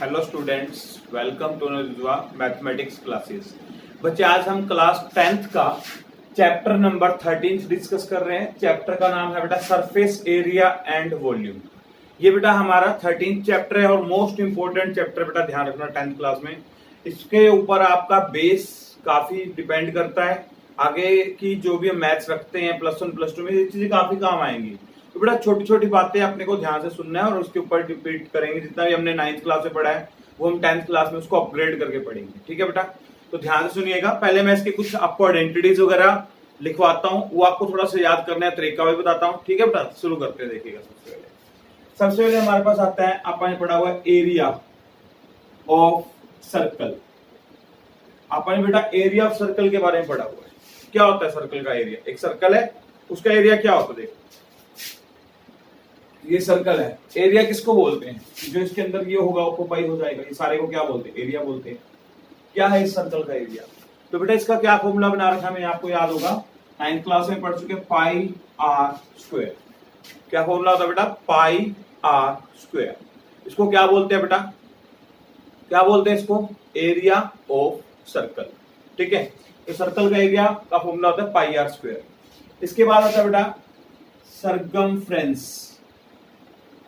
Hello students, welcome to नजुआ mathematics classes. बच्चे आज हम क्लास 10th का चैप्टर नंबर 13 डिस्कस कर रहे हैं। चैप्टर का नाम है बेटा सरफेस एरिया एंड वॉल्यूम। ये बेटा हमारा 13th चैप्टर है और मोस्ट इंपोर्टेंट चैप्टर बेटा, ध्यान रखना 10th क्लास में। इसके ऊपर आपका बेस काफी डिपेंड करता है। आगे की जो भी हम मैथ्स रखते हैं प्लस 1 प्लस 2 में, ये चीजें काफी काम आएंगी। तो बेटा छोटी छोटी बातें अपने को ध्यान से सुनना है और उसके ऊपर रिपीट करेंगे। जितना भी हमने 9th क्लास में पढ़ा है वो हम 10th क्लास में उसको अपग्रेड करके पढ़ेंगे। ठीक है बेटा, तो ध्यान से सुनिएगा। पहले मैं इसके कुछ आपको आइडेंटिटीज वगैरह लिखवाता हूँ, वो आपको थोड़ा सा याद करने का तरीका भी बताता हूँ। ठीक है बेटा, शुरू करते हैं। देखिएगा सबसे पहले हमारे पास आता है, आपने पढ़ा हुआ है एरिया ऑफ सर्कल। आपने बेटा एरिया ऑफ सर्कल के बारे में पढ़ा हुआ है। क्या होता है सर्कल का एरिया? एक सर्कल है, उसका एरिया क्या होता है? देखो ये सर्कल है, एरिया किसको बोलते हैं? जो इसके अंदर ये होगा ऑक्यूपाई हो जाएगा, ये सारे को क्या बोलते हैं? एरिया बोलते हैं। क्या है इस सर्कल का एरिया? तो बेटा इसका क्या फॉर्मूला बना रखा है, आपको याद होगा, 9th क्लास में पढ़ चुके, पाई आर स्क्वायर। क्या फॉर्मूला होता है बेटा? पाई आर स्क्वायर। इसको क्या बोलते हैं बेटा? क्या बोलते हैं इसको? Area of circle. ठीक है, तो सर्कल का एरिया का फॉर्मूला होता है पाई आर स्क्वायर। इसके बाद आता है बेटा सरकमफ्रेंस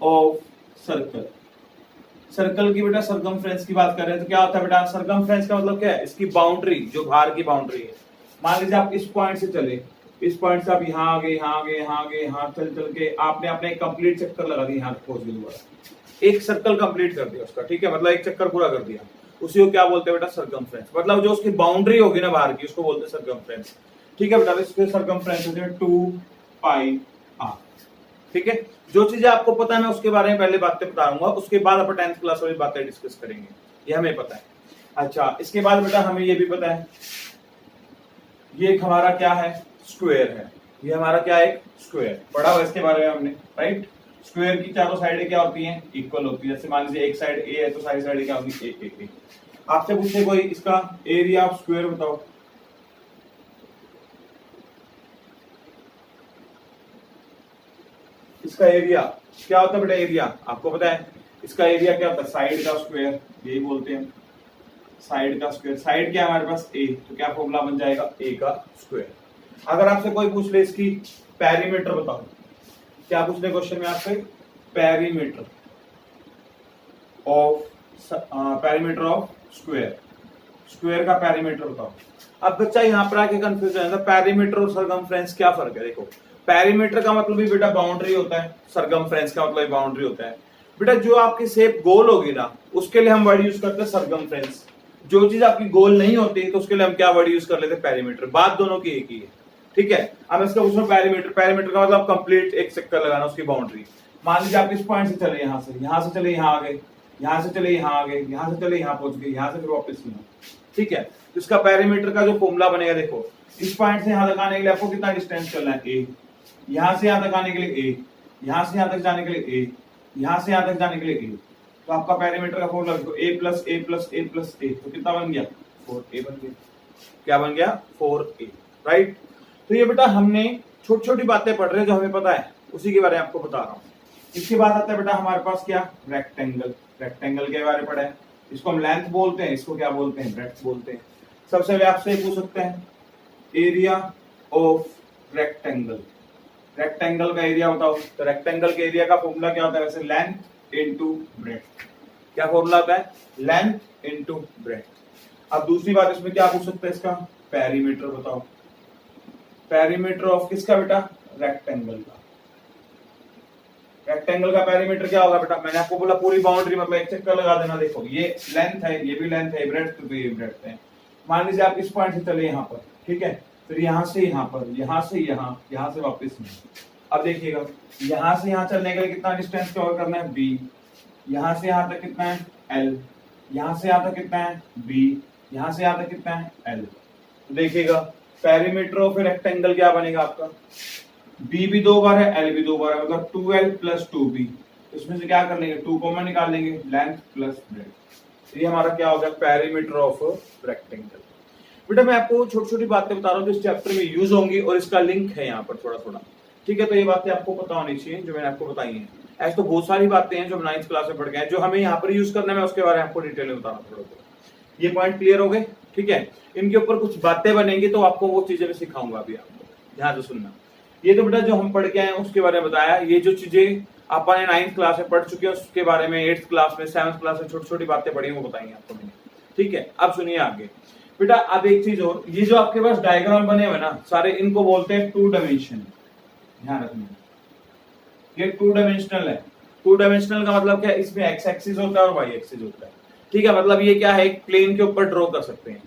ऑफ सर्कल। सर्कल की बेटा सरकमफ्रेंस की बात कर रहे हैं तो क्या होता है बेटा? सरकमफ्रेंस का मतलब क्या है? इसकी बाउंड्री, जो बाहर की बाउंड्री है। मान लीजिए आप इस पॉइंट से चले, इस पॉइंट से आप यहाँ आ गए, यहाँ आ गए, यहाँ आ गए, यहाँ चल चल के आपने अपने कंप्लीट चक्कर लगा दिया, यहाँ पहुंच गए दोबारा, एक सर्कल कंप्लीट कर दिया उसका। ठीक है, मतलब एक चक्कर पूरा कर दिया, उसी को क्या बोलते हैं बेटा? सरकमफ्रेंस। मतलब जो उसकी बाउंड्री होगी ना बाहर की, उसको बोलते हैं सरकमफ्रेंस। ठीक है बेटा, इसके सरकमफ्रेंस होते हैं 2 पाई आर। ठीक है, जो चीजें आपको पता है मैं उसके बारे में पहले बातें बताऊंगा, उसके बाद अपन 10th क्लास वाली बातें डिस्कस करेंगे, ये हमें पता है। अच्छा, इसके बाद बेटा हमें ये भी पता है, ये एक हमारा क्या है? स्क्वायर है। ये हमारा क्या है? एक स्क्वायर। पढ़ा हुआ इसके बारे में हमने, राइट। स्क्वायर की चारों साइडें क्या होती हैं? इक्वल होती है। जैसे मान लीजिए एक साइड ए है तो सारी साइडें क्या होगी? ए। आपसे पूछे कोई इसका एरिया ऑफ स्क्वायर बताओ। इसका एरिया क्या होता है बेटा? एरिया आपको पता है इसका एरिया क्या होता है? साइड का स्क्वायर, यही बोलते हैं साइड का स्क्वायर। साइड क्या है हमारे पास? ए, तो क्या फॉर्मूला बन जाएगा? ए का स्क्वायर। अगर आपसे कोई पूछ ले इसकी पेरीमीटर बताओ, क्या पूछ ले क्वेश्चन में आपसे? Perimeter of square. स्क्वायर का पेरीमीटर बताओ। अब बच्चा यहाँ पर आके कंफ्यूज हो जाएगा, पेरीमीटर और सरकमफ्रेंस क्या फर्क है? देखो, पेरीमीटर का मतलब भी बेटा बाउंड्री होता है, सरकमफ्रेंस का मतलब बाउंड्री होता है। बेटा जो आपकी शेप गोल होगी ना, उसके लिए हम वर्ड यूज करते हैं सरकमफ्रेंस। जो चीज आपकी गोल नहीं होती तो उसके लिए हम क्या वर्ड यूज कर लेते हैं? पेरीमीटर। बात दोनों की एक ही है। ठीक है, अब इसका उसमें पेरीमीटर का मतलब कंप्लीट एक चक्कर लगाना, उसकी बाउंड्री। मान लीजिए आप इस पॉइंट से चले, यहाँ से चले यहाँ आ गए, यहाँ से चले यहाँ आ गए, यहाँ से चले यहाँ पहुंच गए, यहाँ से फिर वापस यहाँ। ठीक है, तो इसका पेरीमीटर का जो फॉर्मूला बनेगा, देखो इस पॉइंट से यहाँ तक आने के लिए आपको कितना डिस्टेंस चलना है? ए। यहां से यहां तक आने के लिए ए, यहां से यहां तक जाने के लिए ए, यहां से यहां तक जाने के लिए ए। तो आपका पेरीमीटर का फॉर्मूला लिखो, ए प्लस ए प्लस ए प्लस ए। तो कितना बन गया? 4a बन गया। क्या बन गया? 4a, right. तो ये बेटा हमने छोटी छोटी बातें पढ़ रहे हैं जो हमें पता है, उसी के बारे में आपको बता रहा हूँ। इसके बाद आता है बेटा हमारे पास क्या? रेक्टेंगल। रेक्टेंगल के बारे में पढ़ा है, इसको हम लेंथ बोलते हैं, इसको क्या बोलते हैं? ब्रेड्थ बोलते हैं। सबसे पहले आपसे पूछ सकते हैं एरिया ऑफ रेक्टेंगल। रेक्टेंगल का एरिया बताओ। तो रेक्टेंगल के एरिया का फॉर्मूला क्या होता है वैसे? Length into breadth. क्या फॉर्मूला होता है? Length into breadth. अब दूसरी बात इसमें क्या पूछ सकते हैं? इसका पेरीमीटर बताओ। पेरीमीटर ऑफ किसका बेटा? रेक्टेंगल का। रेक्टेंगल का पेरीमीटर क्या होगा बेटा? मैंने आपको बोला पूरी बाउंड्री, मतलब एक चक्कर लगा देना। देखो ये लेंथ है, ये भी लेंथ है, ब्रेड्थ तो ये ब्रेड्थ है। मान लीजिए आप इस पॉइंट से चले यहाँ पर, ठीक है, फिर यहां से यहां पर, यहां से यहां, यहां से वापस यहाँ। अब देखिएगा, यहां से यहां चलने के लिए कितना डिस्टेंस कवर करना है? b। यहां से यहां तक कितना है? l। यहां से यहां तक कितना है? b। यहां से यहां तक कितना है? l। तो देखिएगा पेरीमीटर ऑफ रेक्टेंगल क्या बनेगा आपका? b भी 2 बार है, l भी 2 बार है, मतलब 2l प्लस 2b। इसमें से क्या कर लेंगे? 2 कॉमन निकाल लेंगे, लेंथ प्लस ब्रेड्थ। ये हमारा क्या होगा? Perimeter of rectangle. बेटा मैं आपको छोटी छोटी बातें बता रहा हूँ जो इस चैप्टर में यूज होंगी और इसका लिंक है यहाँ पर थोड़ा थोड़ा। ठीक है, तो ये बातें आपको पता होनी चाहिए जो मैंने आपको बताई हैं। ऐसे तो बहुत सारी बातें हैं जो हम 9th क्लास में पढ़ गए हैं, जो हमें यहाँ पर यूज करना है, मैं उसके बारे में आपको डिटेल में बताना थोड़ा बहुत। ये पॉइंट क्लियर हो गए, ठीक है। इनके ऊपर कुछ बातें बनेंगी तो आपको वो चीजें मैं सिखाऊंगा अभी, आपको ध्यान से सुनना। ये तो बेटा जो हम पढ़ के आए हैं उसके बारे में बताया। ये जो चीजें अपन 9th क्लास में पढ़ चुके हैं उसके बारे में 8th क्लास में 7th क्लास में छोटी छोटी बातें पढ़ी वो बताएंगे आपको मैंने, ठीक है। अब सुनिए आगे बेटा। अब एक चीज और, ये जो आपके पास डायग्राम बने हुए ना सारे, इनको बोलते हैं टू डायमेंशन, ध्यान रखना। ये टू डायमेंशनल है। टू डायमेंशनल का मतलब क्या है, इसमें एक्स एक्सिस होता है और वाई एक्सिस होता है, ठीक है। मतलब ये क्या है, एक प्लेन के ऊपर ड्रॉ कर सकते हैं,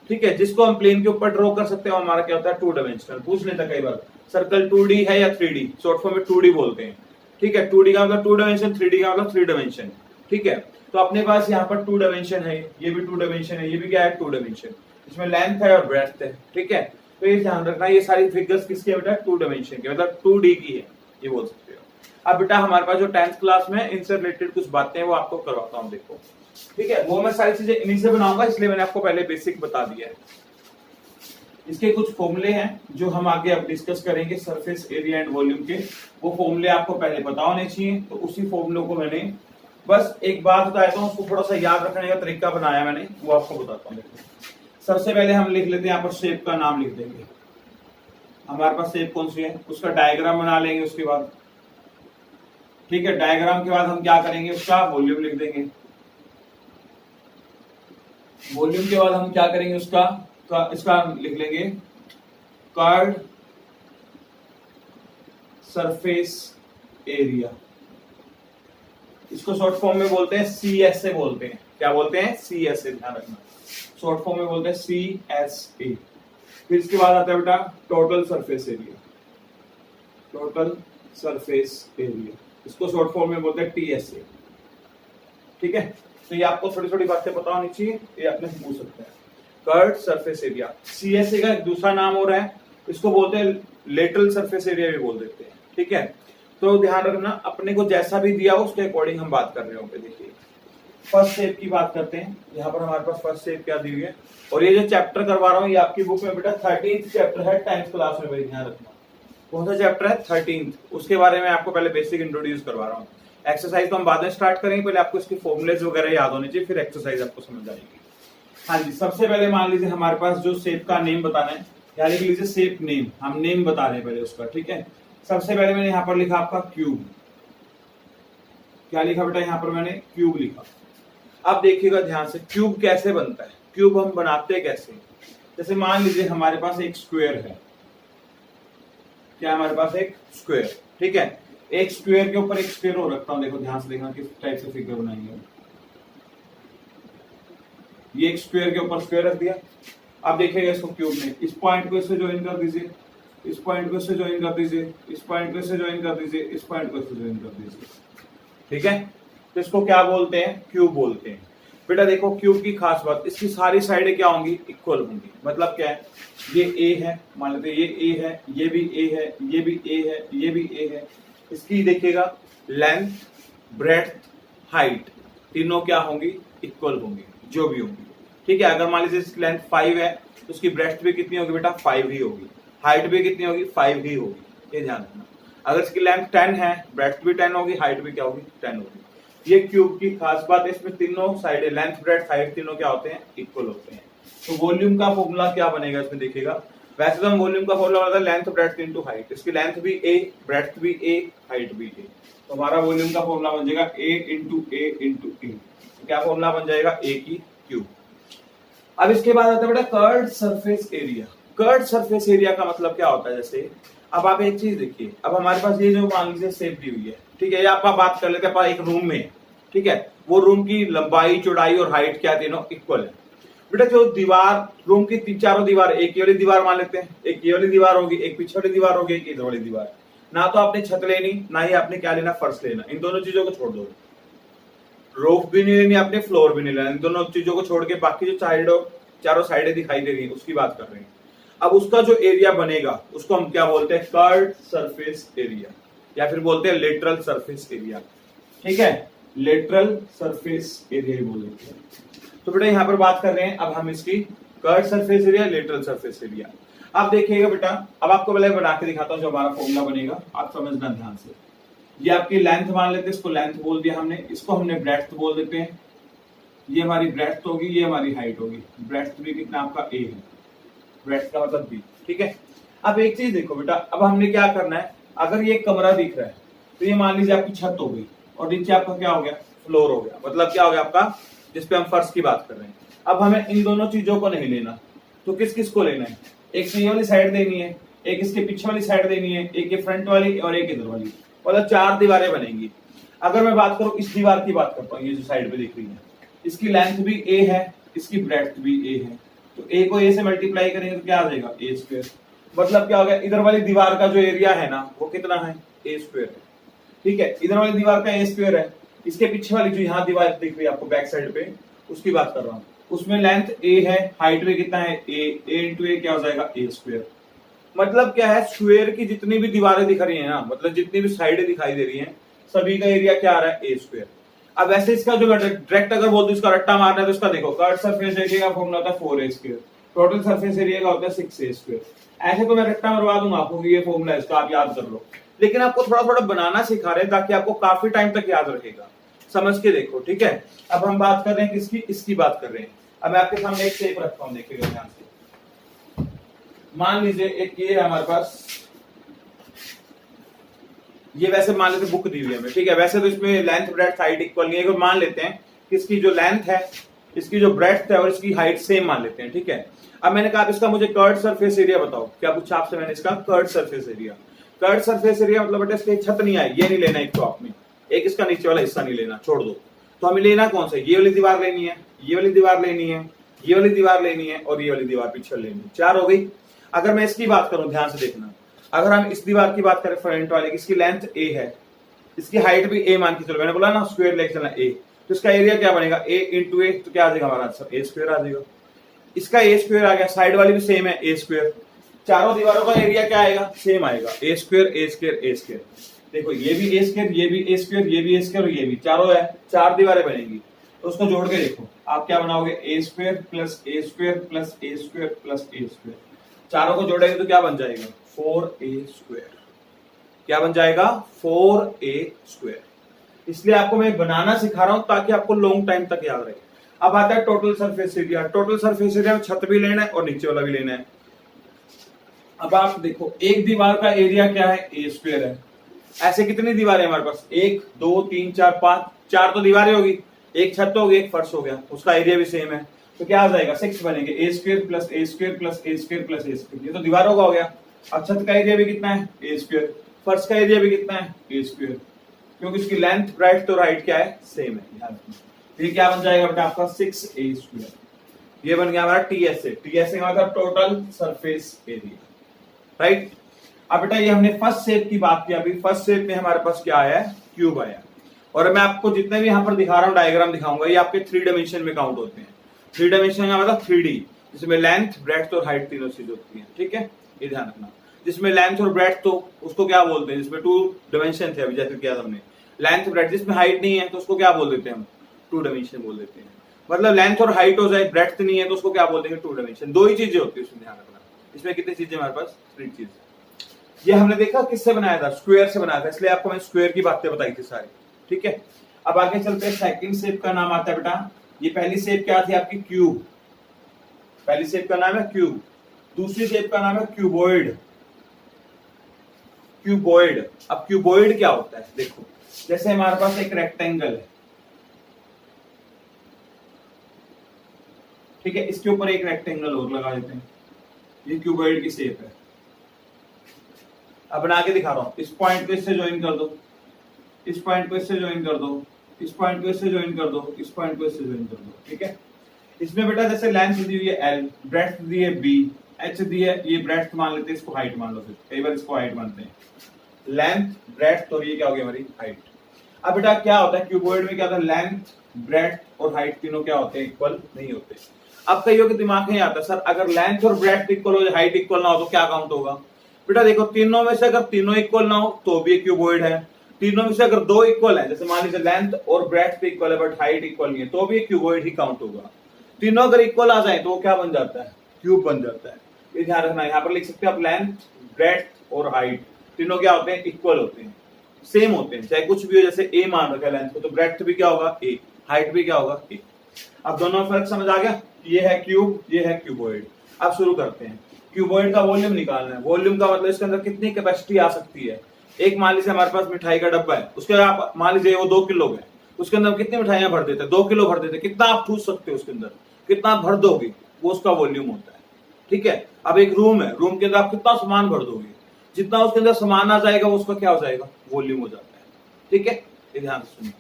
ठीक है। जिसको हम प्लेन के ऊपर ड्रॉ कर सकते हैं हमारा क्या होता है, टू डायमेंशनल। पूछ लेता कई बार सर्कल 2D है या 3D, शॉर्ट फॉर्म में 2D बोलते हैं, ठीक है। 2D का मतलब 2 डायमेंशन, 3D का मतलब 3 डायमेंशन, ठीक है। तो अपने पास यहाँ पर 2 डायमेंशन है, ये भी 2 डायमेंशन है, ये भी क्या है 2 डायमेंशन। इसमें लेंथ है और ब्रेड्थ है, ठीक है। तो ये ध्यान रखना, ये सारी फिगर्स किसके है बेटा, 2 डायमेंशन के, मतलब 2D की है, ये बोल सकते हो। अब बेटा हमारे पास जो 10th क्लास में इनसे रिलेटेड कुछ बातें हैं वो आपको करवाता हूँ, देखो, ठीक है। वो मैं सारी चीजें इन्हीं से बनाऊंगा, इसलिए मैंने आपको पहले बेसिक बता दिया है। इसके कुछ फॉर्मूले हैं जो हम आगे अब डिस्कस करेंगे, सरफेस एरिया एंड वॉल्यूम के। वो फॉर्मूले आपको पहले पता होने चाहिए, तो उसी फॉर्मूलों को मैंने बस एक बात बताता हूँ, उसको थोड़ा सा याद रखने का तरीका बनाया मैंने, वो आपको बताता हूँ। सबसे पहले हम लिख लेते हैं, यहाँ पर शेप का नाम लिख देंगे। हमारे पास शेप कौन सी है, उसका डायग्राम बना लेंगे उसके बाद, ठीक है। डायग्राम के बाद हम क्या करेंगे, उसका वॉल्यूम लिख देंगे। वॉल्यूम के बाद हम क्या करेंगे, इसका लिख लेंगे कर्व्ड सरफेस एरिया। इसको शॉर्ट फॉर्म में बोलते हैं CSA बोलते हैं। क्या बोलते हैं, CSA, ध्यान रखना। शॉर्ट फॉर्म में बोलते हैं CSA। फिर इसके बाद आता है बेटा total surface area. Total surface area, इसको शॉर्ट फॉर्म में बोलते हैं TSA, ठीक है। तो ये आपको छोटी छोटी बातें पता होनी चाहिए, ये आपने पूछ सकते हैं। कर्व्ड सरफेस एरिया, CSA का एक दूसरा नाम हो रहा है, इसको बोलते हैं लेटरल सरफेस एरिया भी बोल देते हैं, ठीक है। तो ध्यान रखना, अपने को जैसा भी दिया हो उसके अकॉर्डिंग हम बात कर रहे होंगे। देखिए फर्स्ट शेप की बात करते हैं, यहाँ पर हमारे पास फर्स्ट शेप क्या दी हुई है, और ये जो चैप्टर करवा रहा हूँ ये आपकी बुक में बेटा 13th चैप्टर है 10th क्लास में, भाई ध्यान रखना। कौन सा चैप्टर है, 13th, उसके बारे में आपको पहले बेसिक इंट्रोड्यूस करवा रहा हूँ। एक्सरसाइज तो हम बाद में स्टार्ट करेंगे, पहले आपको इसके फॉर्मूलेज वगैरह याद होने चाहिए, फिर एक्सरसाइज आपको समझ आएगी। हाँ जी, सबसे पहले मान लीजिए हमारे पास जो शेप का नेम बताना है, या लिख लीजिए शेप नेम, हम नेम बता रहे हैं पहले उसका, ठीक है। सबसे पहले मैंने यहाँ पर लिखा आपका क्यूब। क्या लिखा बेटा, यहाँ पर मैंने क्यूब लिखा। अब देखिएगा ध्यान से, क्यूब कैसे बनता है, क्यूब हम बनाते कैसे। जैसे मान लीजिए हमारे पास एक स्क्वायर है, क्या हमारे पास एक स्क्वायर, ठीक है। एक स्क्वायर के ऊपर एक स्क्वायर और रखता हूं, देखो ध्यान से देखना किस टाइप से फिगर बनाएंगे। ये एक स्क्वायर के ऊपर स्क्वायर रख दिया। अब देखिएगा इसको क्यूब में, इस पॉइंट को इससे ज्वाइन कर दीजिए, इस पॉइंट को इससे ज्वाइन कर दीजिए, इस पॉइंट को इससे ज्वाइन कर दीजिए, इस पॉइंट को इससे ज्वाइन कर दीजिए, ठीक है। तो इसको क्या बोलते हैं, क्यूब बोलते हैं। बेटा देखो क्यूब की खास बात, इसकी सारी साइडें क्या होंगी, इक्वल होंगी। मतलब क्या है, ये ए है, मान लेते ये ए है, ये भी ए है, ये भी ए है, ये भी ए है। इसकी देखिएगा लेंथ, ब्रेड्थ, हाइट, तीनों क्या होंगी, इक्वल होंगी, जो भी होंगी, ठीक है। अगर मान लीजिए इसकी लेंथ 5 है तो उसकी ब्रेड्थ भी कितनी होगी बेटा, 5 ही होगी। हाइट भी कितनी होगी, 5 ही होगी, ये ध्यान रखना। अगर इसकी लेंथ 10 है, ब्रेड्थ भी 10 होगी, हाइट भी क्या होगी, 10 होगी। ये क्यूब की खास बात है, इसमें तीनों साइडें लेंथ, ब्रेड्थ, हाइट तीनों क्या होते हैं, इक्वल होते हैं। तो वॉल्यूम का फॉर्मूला क्या बनेगा इसमें देखिएगा। वैसे तो हम वॉल्यूम का फॉर्मूला होता है लेंथ ब्रेड्थ इनटू हाइट। इसकी लेंथ भी a, ब्रेड्थ भी a, हाइट भी a। तो हमारा वॉल्यूम का फॉर्मूला बन जाएगा a into a into a। तो क्या फॉर्मूला बन जाएगा, a की क्यूब। अब इसके बाद आता है बेटा curved surface area. Curved surface area का मतलब क्या होता है, जैसे अब आप एक चीज देखिए, अब हमारे पास ये जो मान लीजिए शेप दी हुई है, ठीक है। ये आप बात कर लेते हैं एक रूम में, ठीक है। वो रूम की लंबाई, चौड़ाई और हाइट क्या तीनों इक्वल है। बेटा जो दीवार, रूम की चारों दीवार, एक ये वाली दीवार मान लेते हैं, एक ये वाली दीवार होगी, एक पीछे वाली दीवार होगी, एक इधर वाली दीवार। ना तो आपने छत लेनी, ना ही आपने क्या लेना, फर्श लेना। इन दोनों चीजों को छोड़ दो, रूफ भी नहीं लेनी आपने, फ्लोर भी नहीं लेना। इन दोनों चीजों को छोड़ के बाकी जो चारों साइडें दिखाई दे रही है उसकी बात कर रहे हैं। अब उसका जो एरिया बनेगा उसको हम क्या बोलते हैं, कर्व्ड सरफेस एरिया, या फिर बोलते हैं लेटरल सरफेस एरिया, ठीक है। लेटरल सरफेस एरिया ही बोलते हैं। तो बेटा यहाँ पर बात कर रहे हैं अब हम इसकी curved surface area, lateral surface area. अब देखिएगा बेटा, अब आपको पहले बना के दिखाता हूँ जो हमारा फॉर्मूला बनेगा, आप समझना ध्यान से। ये आपकी लेंथ मान लेते हैं, इसको लेंथ बोल दिया हमने, इसको हमने ब्रेड्थ बोल देते हैं। ये हमारी ब्रेड्थ होगी, ये हमारी हाइट होगी। ब्रेड्थ भी कितना आपका ए है, ब्रेड्थ का मतलब बी, ठीक है। अब एक चीज देखो बेटा, अब हमने क्या करना है, अगर ये कमरा दिख रहा है तो ये मान लीजिए आपकी छत हो गई और नीचे आपका क्या हो गया, फ्लोर हो गया, मतलब क्या हो गया आपका, जिसपे हम फर्श की बात कर रहे हैं। अब हमें इन दोनों चीजों को नहीं लेना, तो किस किस को लेना है, एक ये वाली साइड देनी है, एक इसके पीछे वाली साइड देनी है, एक ये फ्रंट वाली और एक इधर वाली, मतलब 4 दीवारें बनेंगी। अगर मैं बात करूं इस दीवार की बात करता हूँ, ये जो साइड पे दिख रही है, इसकी लेंथ भी ए है, इसकी ब्रेड्थ भी ए है, तो ए को ए से मल्टीप्लाई करेंगे तो क्या आ जाएगा, ए स्क्वायर। मतलब क्या हो गया, इधर वाली दीवार का जो एरिया है ना वो कितना है, ए स्क्वायर है, ठीक है। इधर वाली दीवार का ए स्क्वायर है, इसके पीछे वाली जो यहाँ दीवार दिख रही है आपको बैक साइड पे, उसकी बात कर रहा हूँ, उसमें लेंथ ए है, हाइट में कितना है, ए इंटू ए क्या हो जाएगा, ए स्क्वायर। मतलब क्या है, स्क्वायर की जितनी भी दीवारें दिख रही है ना, मतलब जितनी भी साइडें दिखाई दे रही हैं, सभी का एरिया क्या आ रहा है, ए स्क्वायर। अब ऐसे इसका जो डायरेक्ट अगर बोल दो इसका रट्टा मारना है तो इसका देखो, कर्व सरफेस एरिया का फॉर्मूला होता है 4a square, total surface area का होता है 6a स्क्वायर। ऐसे तो मैं रट्टा मरवा दूंगा आपको, ये फॉर्मूला इसका आप याद कर लो, लेकिन आपको थोड़ा थोड़ा बनाना सिखा रहे हैं ताकि आपको काफी टाइम तक याद रहेगा, समझ के देखो, ठीक है। अब हम बात कर रहे हैं किसकी, इसकी बात कर रहे हैं। अब मैं आपके सामने एक शेप रखता हूँ, देखिएगा ध्यान से। मान लीजिए एक ये है हमारे पास, ये वैसे मान लेते बुक दी हुई है हमें, ठीक है। वैसे तो इसमें लेंथ ब्रेड्थ हाइट इक्वल नहीं है, अगर मान लेते हैं कि इसकी जो लेंथ है, इसकी जो ब्रेड्थ है और इसकी हाइट सेम मान लेते हैं, ठीक है। अब मैंने कहा इसका मुझे कर्व्ड सरफेस एरिया बताओ, क्या पूछा आपसे मैंने, इसका curved surface area. Curved surface area मतलब बेटा इसकी छत नहीं आई, ये नहीं लेना, एक तो आपने एक इसका नीचे वाला हिस्सा नहीं लेना, छोड़ दो। तो हमें लेना कौन सा, ये वाली दीवार लेनी है, ये वाली दीवार लेनी है, ये वाली दीवार लेनी है और ये वाली दीवार पीछे लेनी है, 4 हो गई। अगर मैं इसकी बात करूं, ध्यान से देखना, अगर हम इस दीवार की बात करें फ्रंट वाले की, इसकी लेंथ ए है, इसकी हाइट भी ए मान के चलो, मैंने बोला ना स्क्वायर लेके चलना ए, तो इसका एरिया क्या बनेगा, ए इंटू ए, तो क्या आ जाएगा हमारा आंसर, ए स्क्वायर आ जाएगा। इसका ए स्क्वायर आ गया, साइड वाली भी सेम है, ए स्क्वायर। चारों दीवारों का एरिया क्या आएगा, सेम आएगा, ए स्क्वायर ए स्क्वायर ए स्क्वायर। देखो ये भी ए स्क्वायर, ये भी ए स्क्वायर, ये भी ए स्क्वायर और ये भी, चारों है, 4 दीवारें बनेगी। तो उसको जोड़ के देखो आप क्या बनाओगे, ए स्क्वायर प्लस ए स्क्वायर प्लस ए स्क्वायर प्लस ए स्क्वायर, चारों को जोड़ेंगे तो क्या बन जाएगा, 4a स्क्वायर। क्या बन जाएगा, 4a स्क्वायर। इसलिए आपको मैं बनाना सिखा रहा हूं ताकि आपको लॉन्ग टाइम तक याद रहे। अब आता है total surface area. Total surface area में छत भी लेना है और नीचे वाला भी लेना है। अब आप देखो एक दीवार का एरिया क्या है, ए स्क्वायर है। ऐसे कितनी दीवारें हमारे पास, 1 2 3 4 5, 4 तो दीवारें होगी, एक छत तो होगी, एक फर्श हो गया, उसका एरिया भी सेम है, तो क्या आ जाएगा, 6 बनेंगे, ए स्क्वायर प्लस ए स्क्वायर प्लस ए स्क्वायर प्लस ए स्क्वायर। ये तो दीवारों का हो गया। अब छत का एरिया भी कितना है, ए स्क्वायर, फर्श का एरिया भी कितना है, ए स्क्वायर, क्योंकि इसकी लेंथ ब्रेड्थ और हाइट क्या है, सेम है। ध्यान रखना, ये क्या बन जाएगा बेटा आपका 6a स्क्वायर। ये बन गया हमारा टीएसए। टीएसए का मतलब टोटल सरफेस एरिया, राइट। अब बेटा ये हमने फर्स्ट शेप की बात की, अभी फर्स्ट शेप में हमारे पास क्या आया, क्यूब आया। और मैं आपको जितने भी यहाँ पर दिखा रहा हूँ डायग्राम दिखाऊंगा, ये आपके 3 डायमेंशन में काउंट होते हैं। 3 डायमेंशन का मतलब 3D, जिसमें लेंथ ब्रेड्थ और हाइट तीनों चीज होती है, ठीक है, ये ध्यान रखना। जिसमें लेंथ और ब्रेड्थ तो उसको क्या बोलते हैं, जिसमें 2 डायमेंशन थे अभी जैसे किया हमने, लेंथ ब्रेड्थ। जिसमें हाइट नहीं है तो उसको क्या बोल देते हैं हम, 2 डायमेंशन बोल देते हैं। मतलब लेंथ और हाइट हो जाए, ब्रेड्थ नहीं है तो उसको क्या बोलते हैं, 2 डायमेंशन। 2 ही चीजें होती है, उसमें ध्यान रखना। इसमें कितनी चीजें हमारे पास, 3 चीज। ये हमने देखा किससे बनाया था, स्क्वायर से बनाया था, इसलिए आपको मैं स्क्वायर की बातें बताई थी सारी, ठीक है। अब आगे चलते हैं, सेकंड शेप का नाम आता है बेटा, ये पहली शेप क्या थी आपकी, क्यूब। पहली शेप का नाम है क्यूब। दूसरी शेप का नाम है क्यूबॉइड। क्यूबॉइड। अब क्यूबॉइड क्या होता है, देखो जैसे हमारे पास एक रेक्टेंगल है, ठीक है, इसके ऊपर एक रेक्टेंगल और लगा देते हैं, ये क्यूबॉइड की शेप है। अब बना के दिखा रहा हूं, इस पॉइंट को इससे ज्वाइन कर दो, इस पॉइंट को इससे ज्वाइन कर दो, इस पॉइंट को इससे ज्वाइन कर दो, इस पॉइंट को इससे ज्वाइन कर दो, ठीक है। इसमें बेटा जैसे लेंथ दी हुई है L, ब्रेड्थ दी है B, H दी है, ये ब्रेड्थ मान लेते हैं, इसको हाइट मान लो, फिर कई बार इसको हाइट मानते हैं। लेंथ ब्रेड्थ और ये क्या हो गया हमारी हाइट। अब बेटा क्या होता है क्यूबॉइड में, क्या होता है, लेंथ ब्रेड्थ और हाइट तीनों क्या होते हैं, इक्वल नहीं होते। अब कईयों के दिमाग में आता है सर अगर लेंथ और ब्रेड्थ इक्वल हो, हाइट इक्वल ना हो तो क्या काउंट होगा। बेटा देखो तीनों में से अगर तीनों इक्वल ना हो तो भी क्यूबॉइड है, तीनों में से अगर 2 इक्वल है, जैसे मान लीजिए लेंथ और ब्रेड्थ इक्वल है बट हाइट इक्वल नहीं है, तो भी क्यूबॉइड ही काउंट होगा। तीनों अगर इक्वल आ जाए तो वो क्या बन जाता है, क्यूब बन जाता है। ये ध्यान रखना, यहाँ पर लिख सकते हैं आप लेंथ ब्रेड्थ और हाइट तीनों क्या होते हैं, इक्वल होते हैं, सेम होते हैं, चाहे कुछ भी हो, जैसे ए मान रखा है लेंथ को, तो ब्रेड्थ भी क्या होगा ए, हाइट भी क्या होगा ए। अब दोनों में फर्क समझ आ गया? ये है क्यूब, ये है क्यूबॉइड। अब शुरू करते हैं। क्यूबॉइड का वॉल्यूम निकालना है। वॉल्यूम का मतलब इसके अंदर कितनी कैपेसिटी आ सकती है। एक मान लीजिए हमारे पास मिठाई का डब्बा है, उसके आप मान लीजिए वो 2 किलो है, उसके अंदर कितनी मिठाइयां भर देते हैं, 2 किलो भर देते हैं, कितना आप ठूस सकते हो उसके अंदर, कितना आप भर दोगे, वो उसका वॉल्यूम होता है। ठीक है, अब एक रूम है, रूम के अंदर आप कितना सामान भर दोगे, जितना उसके अंदर सामान आ जाएगा वो उसका क्या हो जाएगा, वॉल्यूम हो जाता है। ठीक है, ये ध्यान से सुनिए।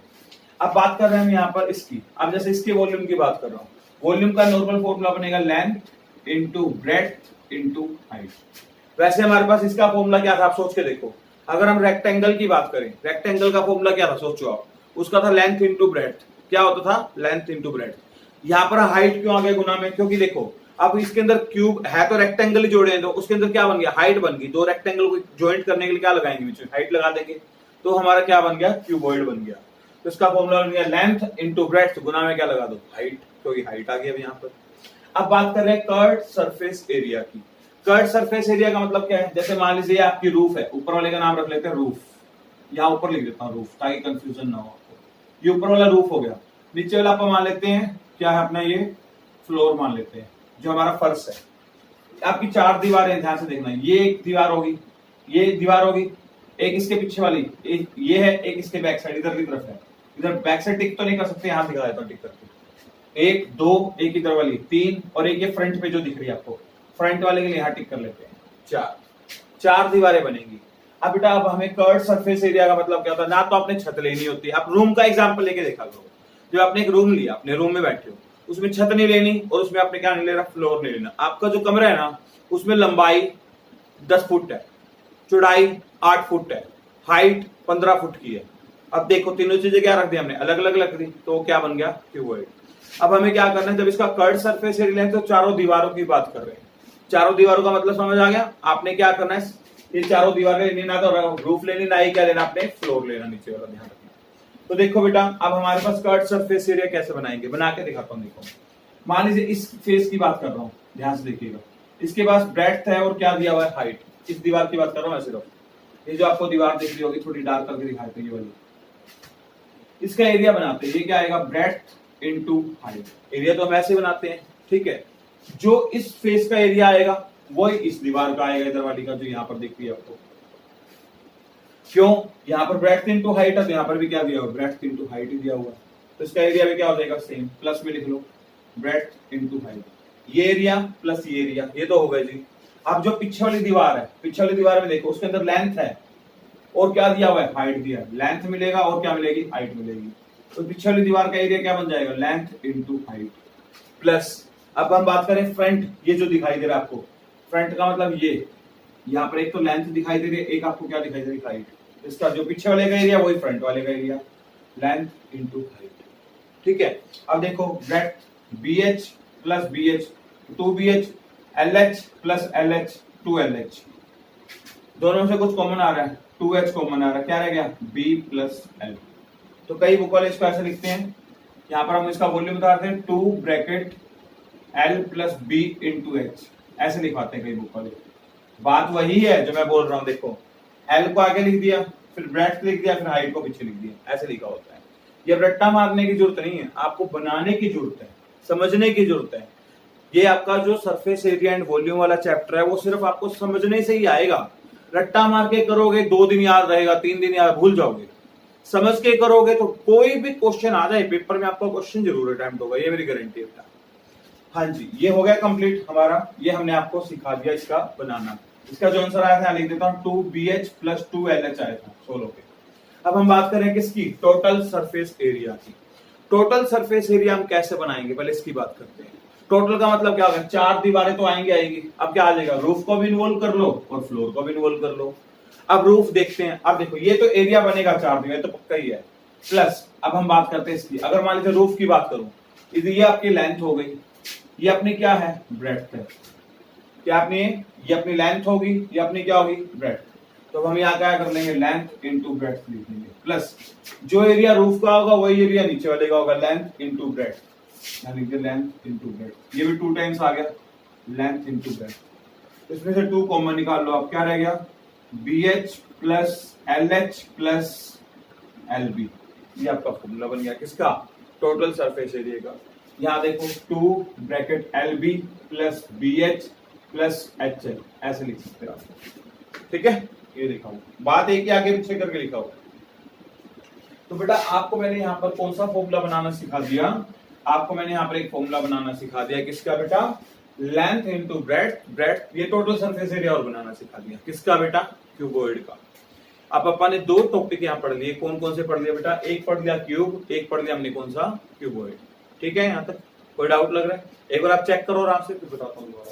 अब बात कर रहे हैं हम यहाँ पर इसकी। अब जैसे इसके वॉल्यूम की बात कर रहा हूँ, वॉल्यूम का नॉर्मल फॉर्मूला बनेगा length into breadth into height. वैसे हमारे पास इसका फॉर्मूला क्या था, आप सोच के देखो। अगर हम रेक्टेंगल की बात करें, रेक्टेंगल का फॉर्मूला क्या था, सोचो आप, उसका था लेंथ इंटू ब्रेड्थ। क्या होता था, लेंथ इंटू ब्रेड्थ। यहाँ पर हाइट क्यों आ गया गुना में, क्योंकि देखो अब इसके अंदर क्यूब है तो रेक्टेंगल ही जोड़े हैं, तो उसके अंदर क्या बन गया, हाइट बन गई। दो रेक्टेंगल को ज्वाइंट करने के लिए क्या लगाएंगे, बीच में हाइट लगा देंगे, तो हमारा क्या बन गया, क्यूबॉइड बन गया। तो इसका फॉर्मूला बन गया लेंथ इंटू ब्रेड्थ, गुना में क्या लगा दो, हाइट, क्योंकि हाइट आ गया यहाँ पर। अब बात कर रहे हैं कर्व्ड सरफेस एरिया की। कर्व्ड सरफेस एरिया का मतलब क्या है, जैसे मान लीजिए आपकी रूफ है, ऊपर वाले का नाम रख लेते हैं रूफ, यहाँ ऊपर लिख देता हूँ रूफ, ताकि कंफ्यूजन ना हो आपको। ये ऊपर वाला रूफ हो गया, नीचे वाला आप मान लेते हैं क्या है अपना, ये फ्लोर मान लेते हैं, जो हमारा फर्श है। आपकी 4 दीवारें, ध्यान से देखना, ये एक दीवार होगी, ये दीवार होगी, एक इसके पीछे वाली ये है, एक इसके बैक साइड इधर की तरफ है। इधर बैक साइड टिक तो नहीं कर सकते, यहाँ दिखा देता हूँ टिक करके, 1 2, एक इधर वाली 3, और एक ये फ्रंट पे जो दिख रही है आपको, फ्रंट वाले के लिए यहाँ टिक कर लेते हैं, 4 दीवारें बनेगी। अब बेटा अब हमें कर्व्ड सरफेस एरिया का मतलब क्या होता है, ना तो आपने छत लेनी होती है। आप रूम का एग्जांपल लेके देखा करो, जब आपने एक रूम लिया, अपने रूम में बैठे हो, उसमें छत नहीं लेनी और उसमें आपने क्या नहीं ले रहा, फ्लोर नहीं लेना। आपका जो कमरा है ना, उसमें लंबाई 10 फुट है, चौड़ाई 8 फुट है, हाइट 15 फुट की है। अब देखो तीनों चीजें क्या रख दी हमने, अलग अलग रख दी, तो क्या बन गया, क्यूबॉइड। अब हमें क्या करना है, जब इसका कर्व्ड सरफेस एरिया है तो चारों दीवारों की बात कर रहे हैं। चारों दीवारों का मतलब समझ आ गया। आपने क्या करना है, ये चारों दीवारें लेनी, ना तो रूफ लेनी, ना ही क्या लेना, आपने फ्लोर लेना, नीचे वाला ध्यान रखना। तो देखो बेटा अब हमारे पास कर्व्ड सरफेस एरिया कैसे बनाएंगे, बना के दिखाता हूँ। देखो मान लीजिए इस फेस की बात कर रहा हूँ, ध्यान से देखिएगा, इसके पास ब्रेड्थ है और क्या दिया हुआ है, हाइट। इस दीवार की बात कर रहा हूँ सिर्फ, ये जो आपको दीवार दिख रही होगी, थोड़ी डार्क करके दिखाते हैं, ये वाली, इसका एरिया बनाते हैं। ये क्या आएगा, ब्रेड्थ इंटू हाइट। एरिया तो हम ऐसे बनाते हैं, ठीक है। जो इस फेस का एरिया आएगा वही इस दीवार का आएगा, इधर वाली का, जो यहाँ पर दिख रही है आपको। क्यों, यहाँ पर ब्रेड्थ इंटू हाइट है, तो यहाँ पर भी क्या दिया हुआ, ब्रेड्थ इंटू हाइट ही दिया हुआ है, तो इसका एरिया भी क्या हो जाएगा, सेम, प्लस में लिख लो, ब्रेड्थ इंटू हाइट। ये एरिया प्लस ये एरिया, ये तो हो गए जी। अब जो पीछे वाली दीवार है, पीछे वाली दीवार में देखो, उसके अंदर लेंथ है और क्या दिया हुआ है, हाइट दिया है। लेंथ मिलेगा और क्या मिलेगी, हाइट मिलेगी। तो पीछे वाली दीवार का एरिया क्या बन जाएगा, लेंथ इंटू हाइट प्लस। अब हम बात करें फ्रंट, ये जो दिखाई दे रहा है आपको, फ्रंट का मतलब ये, यहाँ पर एक तो लेंथ दिखाई दे रही है, एक आपको क्या दिखाई दे रही है, हाइट। इसका जो पीछे वाले का एरिया वही फ्रंट वाले का एरिया, लेंथ इंटू हाइट, ठीक है। अब देखो breadth BH plus BH 2BH, LH plus LH 2LH, दोनों से कुछ कॉमन आ रहा है, 2H कॉमन आ रहा है, क्या रह गया, B प्लस L। तो कई बुक वाले इसको ऐसे लिखते हैं, यहाँ पर हम इसका वॉल्यूम बताते हैं 2 bracket L plus B into H, ऐसे लिखवाते हैं कई बुक वाले। बात वही है जो मैं बोल रहा हूँ, देखो L को आगे लिख दिया, फिर ब्रेड्थ लिख दिया, फिर हाइट को पीछे लिख दिया, ऐसे लिखा होता है। ये रट्टा मारने की जरूरत नहीं है, आपको बनाने की जरूरत है, समझने की जरूरत है। ये आपका जो सरफेस एरिया एंड वॉल्यूम वाला चैप्टर है, वो सिर्फ आपको समझने से ही आएगा। रट्टा मार के करोगे 2 दिन याद रहेगा, 3 दिन याद भूल जाओगे। समझ के करोगे तो कोई भी क्वेश्चन आ जाए पेपर में, आपका क्वेश्चन जरूर अटेम्प्ट होगा, ये मेरी गारंटी है। हाँ जी, ये हो गया कंप्लीट हमारा, ये हमने आपको सिखा दिया इसका बनाना। इसका जो आंसर आया था लिख देता हूँ, 2BH प्लस 2LH आया था 16 पे। अब हम बात करें किसकी, टोटल सरफेस एरिया की। टोटल सरफेस एरिया हम कैसे बनाएंगे, पहले इसकी बात करते हैं। टोटल का मतलब क्या होगा, 4 दीवारें तो आएंगी। अब क्या आ जाएगा, रूफ को भी इन्वॉल्व कर लो और फ्लोर को भी इन्वॉल्व कर लो। अब रूफ देखते हैं, अब देखो ये तो एरिया बनेगा 4 दीवार, तो पक्का ही है। प्लस अब हम बात करते हैं इसकी, अगर मान लीजिए रूफ की बात करूं, ये आपकी लेंथ हो गई, ये अपनी क्या है, ब्रेड्थ है। क्या अपनी, ये अपनी लेंथ होगी, ये अपनी क्या होगी, ब्रेड्थ। तो हम यहाँ क्या कर लेंगे, लेंथ इंटू ब्रेड्थ लिख लेंगे, प्लस जो एरिया रूफ का होगा वही एरिया नीचे वाले का होगा, लेंथ इंटू ब्रेड्थ, यानी कि लेंथ इंटू ब्रेड्थ। ये भी 2 टाइम्स आ गया, लेंथ इंटू ब्रेड्थ। इसमें से 2 कॉमन निकाल लो, अब क्या रह गया, BH plus LH plus LB, ये आपका फॉर्मूला बन गया किसका, टोटल सरफेस एरिया का। यहाँ देखो 2 bracket LB plus BH plus HL, ऐसे लिख सकते हैं आप, ठीक है। ये लिखा हुआ, बात एक ही आगे पीछे करके लिखा हुआ। तो बेटा आपको मैंने यहाँ पर कौन सा फॉर्मूला बनाना सिखा दिया, आपको मैंने यहाँ पर एक फॉर्मूला बनाना सिखा दिया किसका बेटा, लेंथ इनटू ब्रेड्थ, ये टोटल सरफेस एरिया और बनाना सिखा दिया किसका बेटा, क्यूबॉइड का। अब अपन ने 2 टॉपिक यहाँ पढ़ लिए, कौन कौन से पढ़ लिया बेटा, एक पढ़ लिया क्यूब, एक पढ़ लिया हमने कौन सा, क्यूबॉइड। ठीक है, यहाँ तक कोई डाउट लग रहा है, एक बार आप चेक करो आराम से, फिर बताता हूँ दोबारा।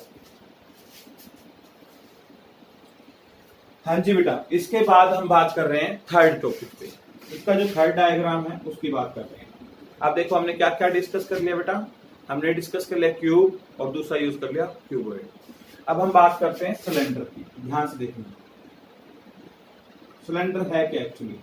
हाँ जी बेटा, इसके बाद हम बात कर रहे हैं थर्ड टॉपिक पे, इसका जो थर्ड डायग्राम है उसकी बात कर रहे हैं। आप देखो हमने क्या क्या डिस्कस कर लिया बेटा, हमने डिस्कस कर लिया क्यूब और दूसरा यूज कर लिया क्यूबॉइड। अब हम बात करते हैं सिलेंडर की, ध्यान से देखना सिलेंडर है क्या एक्चुअली।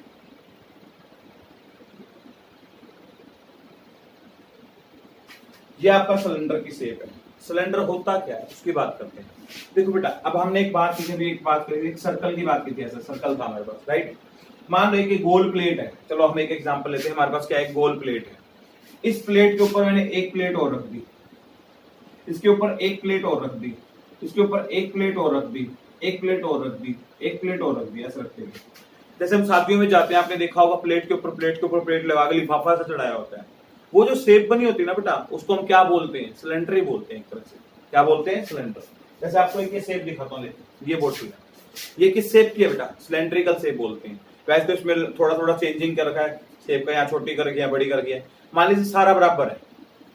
ये आपका सिलेंडर की शेप है, सिलेंडर होता क्या है उसकी बात करते हैं। देखो बेटा, अब हमने एक बात की थी, एक सर्कल की बात की थी, ऐसा सर्कल था हमारे पास, राइट। मान लो एक गोल प्लेट है, चलो हम एक एग्जांपल लेते हैं, हमारे पास क्या है, गोल प्लेट है। इस प्लेट के ऊपर मैंने एक प्लेट और रख दी, इसके ऊपर एक प्लेट और रख दी, इसके ऊपर एक प्लेट और रख दी, एक प्लेट और रख दी, एक प्लेट और रख दी, ऐसे रखते हैं। जैसे हम शादियों में जाते हैं, आपने देखा होगा प्लेट के ऊपर प्लेट लगा के लिफाफा से चढ़ाया होता है, वो जो शेप बनी होती है ना बेटा, उसको हम क्या बोलते हैं, सिलेंडर ही बोलते हैं एक तरह से। क्या बोलते हैं, सिलेंडर। जैसे आपको एक शेप दिखाता हूँ, ये बोतल है, ये किस शेप की है बेटा, सिलेंड्रिकल शेप बोलते हैं। वैसे तो इसमें थोड़ा थोड़ा चेंजिंग कर रखा है शेप का, यहाँ छोटी कर रखी है, बड़ी कर रखी है। मान लीजिए सारा बराबर है,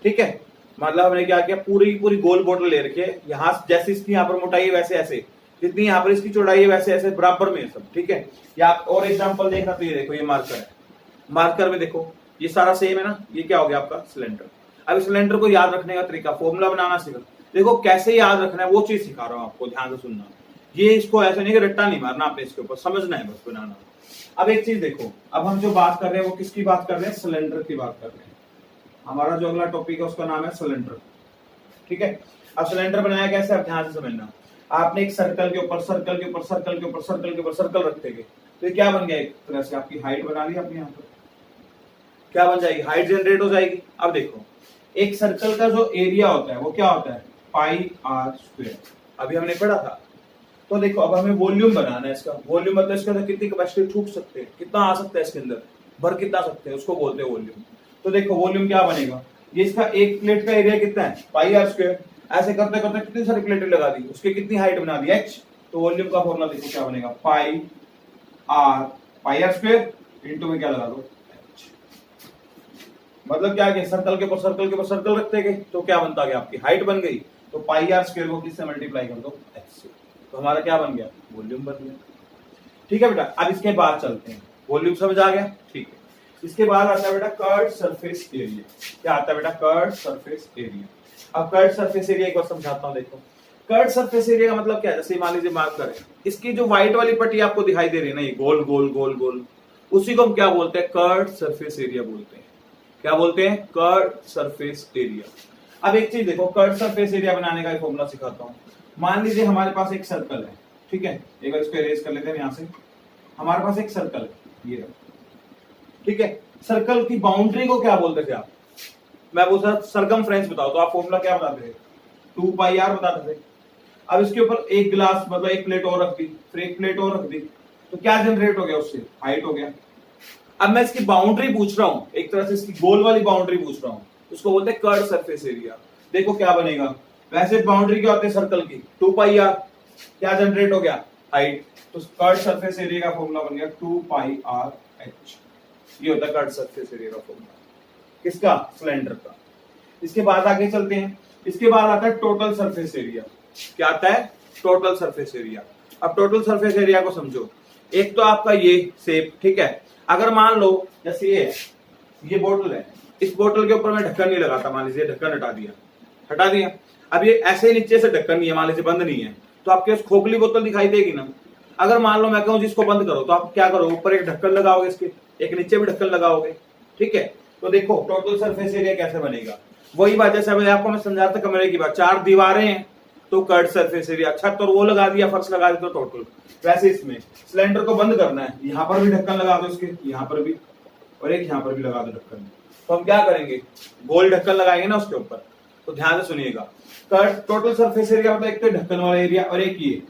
ठीक है, मतलब हमने क्या किया, पूरी गोल बोतल ले रखी है, यहाँ जैसे इसकी यहाँ पर मोटाई है वैसे ऐसे, जितनी यहाँ पर इसकी चौड़ाई है वैसे ऐसे बराबर में सब, ठीक है। या आप और एग्जांपल देखना तो ये देखो, ये मार्कर है, मार्कर में देखो ये सारा सेम है ना, ये क्या हो गया आपका सिलेंडर। अब सिलेंडर को याद रखने का तरीका, फॉर्मूला बनाना सीखो। देखो कैसे याद रखना है वो चीज सिखा रहा हूँ आपको, ध्यान से सुनना। ये इसको ऐसे नहीं कि रट्टा नहीं मारना आपने, इसके ऊपर समझना है बस, बनाना। अब एक चीज देखो, अब हम जो बात कर रहे हैं वो किसकी बात कर रहे हैं, सिलेंडर की बात कर रहे हैं। हमारा जो अगला टॉपिक है उसका नाम है सिलेंडर, ठीक है। अब सिलेंडर बनाया कैसे, आप ध्यान से समझना। आपने एक सर्कल के ऊपर सर्कल के ऊपर सर्कल के ऊपर सर्कल के ऊपर सर्कल रखते गए, तो ये क्या बन गया, एक तरह से आपकी हाइट बना ली आपने, यहाँ पर क्या बन जाएगी, हाइट जनरेट हो जाएगी। अब देखो एक सर्कल का जो एरिया होता है वो क्या होता है, पाई आर स्क्वायर, अभी हमने पढ़ा था। तो देखो अब हमें वॉल्यूम बनाना है इसका, वॉल्यूम मतलब इसके अंदर कितनी कैपेसिटी ठूक सकते हैं, कितना आ सकता है इसके अंदर, भर कितना सकते हैं, उसको बोलते हैं वॉल्यूम। तो देखो वॉल्यूम क्या बनेगा, ये इसका एक प्लेट का एरिया कितना है, पाई आर स्क्वायर। ऐसे करते करते कितनी सारी प्लेटें लगा दी, उसकी कितनी हाइट बना दी, h। तो वॉल्यूम का फॉर्मूला देखो क्या बनेगा, पाई आर स्क्वायर इंटू में क्या लगा दो, h। मतलब क्या है, सर्कल के ऊपर सर्कल के ऊपर सर्कल रखते गए तो क्या बनता गया, आपकी हाइट बन गई। तो पाई आर स्क्वायर को किससे मल्टीप्लाई कर दो, h से, तो हमारा क्या बन गया, वॉल्यूम बन गया। ठीक है बेटा, अब इसके बाद चलते हैं, वॉल्यूम समझ आ गया, ठीक है। इसके बाद आता है बेटा कर्व्ड सरफेस एरिया। क्या आता है बेटा, कर्व्ड सरफेस एरिया। अब कर्व्ड सरफेस एरिया एक बार समझाता हूं, देखो कर्व्ड सरफेस एरिया का मतलब क्या है, जैसे मान लीजिए मार्क करें, इसकी जो व्हाइट वाली पट्टी आपको दिखाई दे रही है ना, ये गोल गोल गोल गोल, उसी को हम क्या बोलते हैं, कर्व्ड सरफेस एरिया बोलते हैं। क्या बोलते हैं, कर्व्ड सरफेस एरिया। अब एक चीज देखो, कर्व्ड सरफेस एरिया बनाने का एक फॉर्मूला सिखाता हूँ। मान लीजिए हमारे पास एक सर्कल है, ठीक है, एक बार इसको इरेज कर लेते हैं यहाँ से। हमारे पास एक सर्कल है, ये ठीक है। सर्कल की बाउंड्री को क्या बोलते थे आप, मैं बोल रहा सरकमफ्रेंस बताओ, तो आप फॉर्मूला क्या बताते थे, 2 पाई आर बताते थे। अब इसके ऊपर एक गिलास मतलब एक प्लेट और रख दी, फिर एक प्लेट और रख दी, तो क्या जनरेट हो गया, उससे हाइट हो गया। अब मैं इसकी बाउंड्री पूछ रहा हूं, एक तरह से इसकी गोल वाली बाउंड्री पूछ रहा हूं, उसको बोलते हैं कर्व्ड सरफेस एरिया। देखो क्या बनेगा, वैसे बाउंड्री क्या होती है सर्कल की, 2 पाई आर, क्या जनरेट हो गया, हाइट। तो कर्व्ड सरफेस एरिया का फॉर्मूला बन गया 2 पाई आर h। ये होता है कर्व्ड सरफेस एरिया का फॉर्मूला, किसका, सिलेंडर का। इसके बाद आगे चलते हैं, इसके बाद आता है टोटल सरफेस एरिया। क्या आता है, टोटल सरफेस एरिया। अब टोटल सरफेस एरिया को समझो, एक तो आपका ये शेप, ठीक है। अगर मान लो जैसे ये बोतल है, इस बोतल के ऊपर मैं ढक्कन नहीं लगाता, मान लीजिए ढक्कन हटा दिया। अब ये ऐसे ही नीचे से ढक्कन नहीं है, मान लीजिए बंद नहीं है, तो आपके खोखली बोतल दिखाई देगी ना। अगर मान लो मैं कहूं जिसको बंद करो, तो आप क्या करो, ऊपर एक ढक्कन लगाओगे, इसके एक नीचे भी ढक्कन लगाओगे, ठीक है। तो देखो टोटल सरफेस एरिया कैसे बनेगा, वही बात जैसे आपको मैं समझा था कमरे की बात, 4 दीवारें हैं, तो कर्ड सरफेस एरिया। छत और वो लगा दिया, फर्श लगा दिया तो टोटल। वैसे इसमें सिलेंडर को बंद करना है, यहाँ पर भी ढक्कन लगा दो इसके, यहाँ पर भी, और एक यहाँ पर भी लगा दो ढक्कन। तो हम क्या करेंगे, गोल ढक्कन लगाएंगे ना उसके ऊपर। तो ध्यान से सुनिएगा, कर्ड टोटल सरफेस एरिया मतलब एक तो ढक्कन वाला एरिया और एक ये,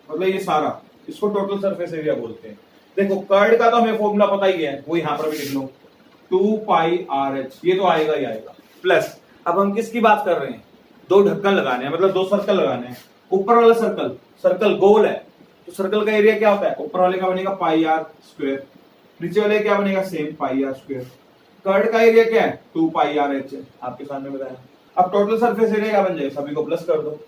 मतलब ये सारा, इसको टोटल सरफेस एरिया बोलते हैं। देखो कर्ड का तो हमें फॉर्मूला पता ही है, वो यहाँ पर भी लिख लो, 2πRH, ये तो आएगा ही आएगा, प्लस अब हम किसकी बात कर रहे हैं, दो ढक्कन लगाने हैं, मतलब दो सर्कल लगाने हैं। ऊपर वाला सर्कल, सर्कल गोल है तो सर्कल का एरिया क्या होता है, ऊपर वाले का बनेगा πr², नीचे वाले क्या बनेगा, सेम πr²। कर्ड का एरिया क्या है, 2πRH है, आपके सामने बताया। अब टोटल सरफेस एरिया क्या बन जाएगा, सभी को प्लस कर दो,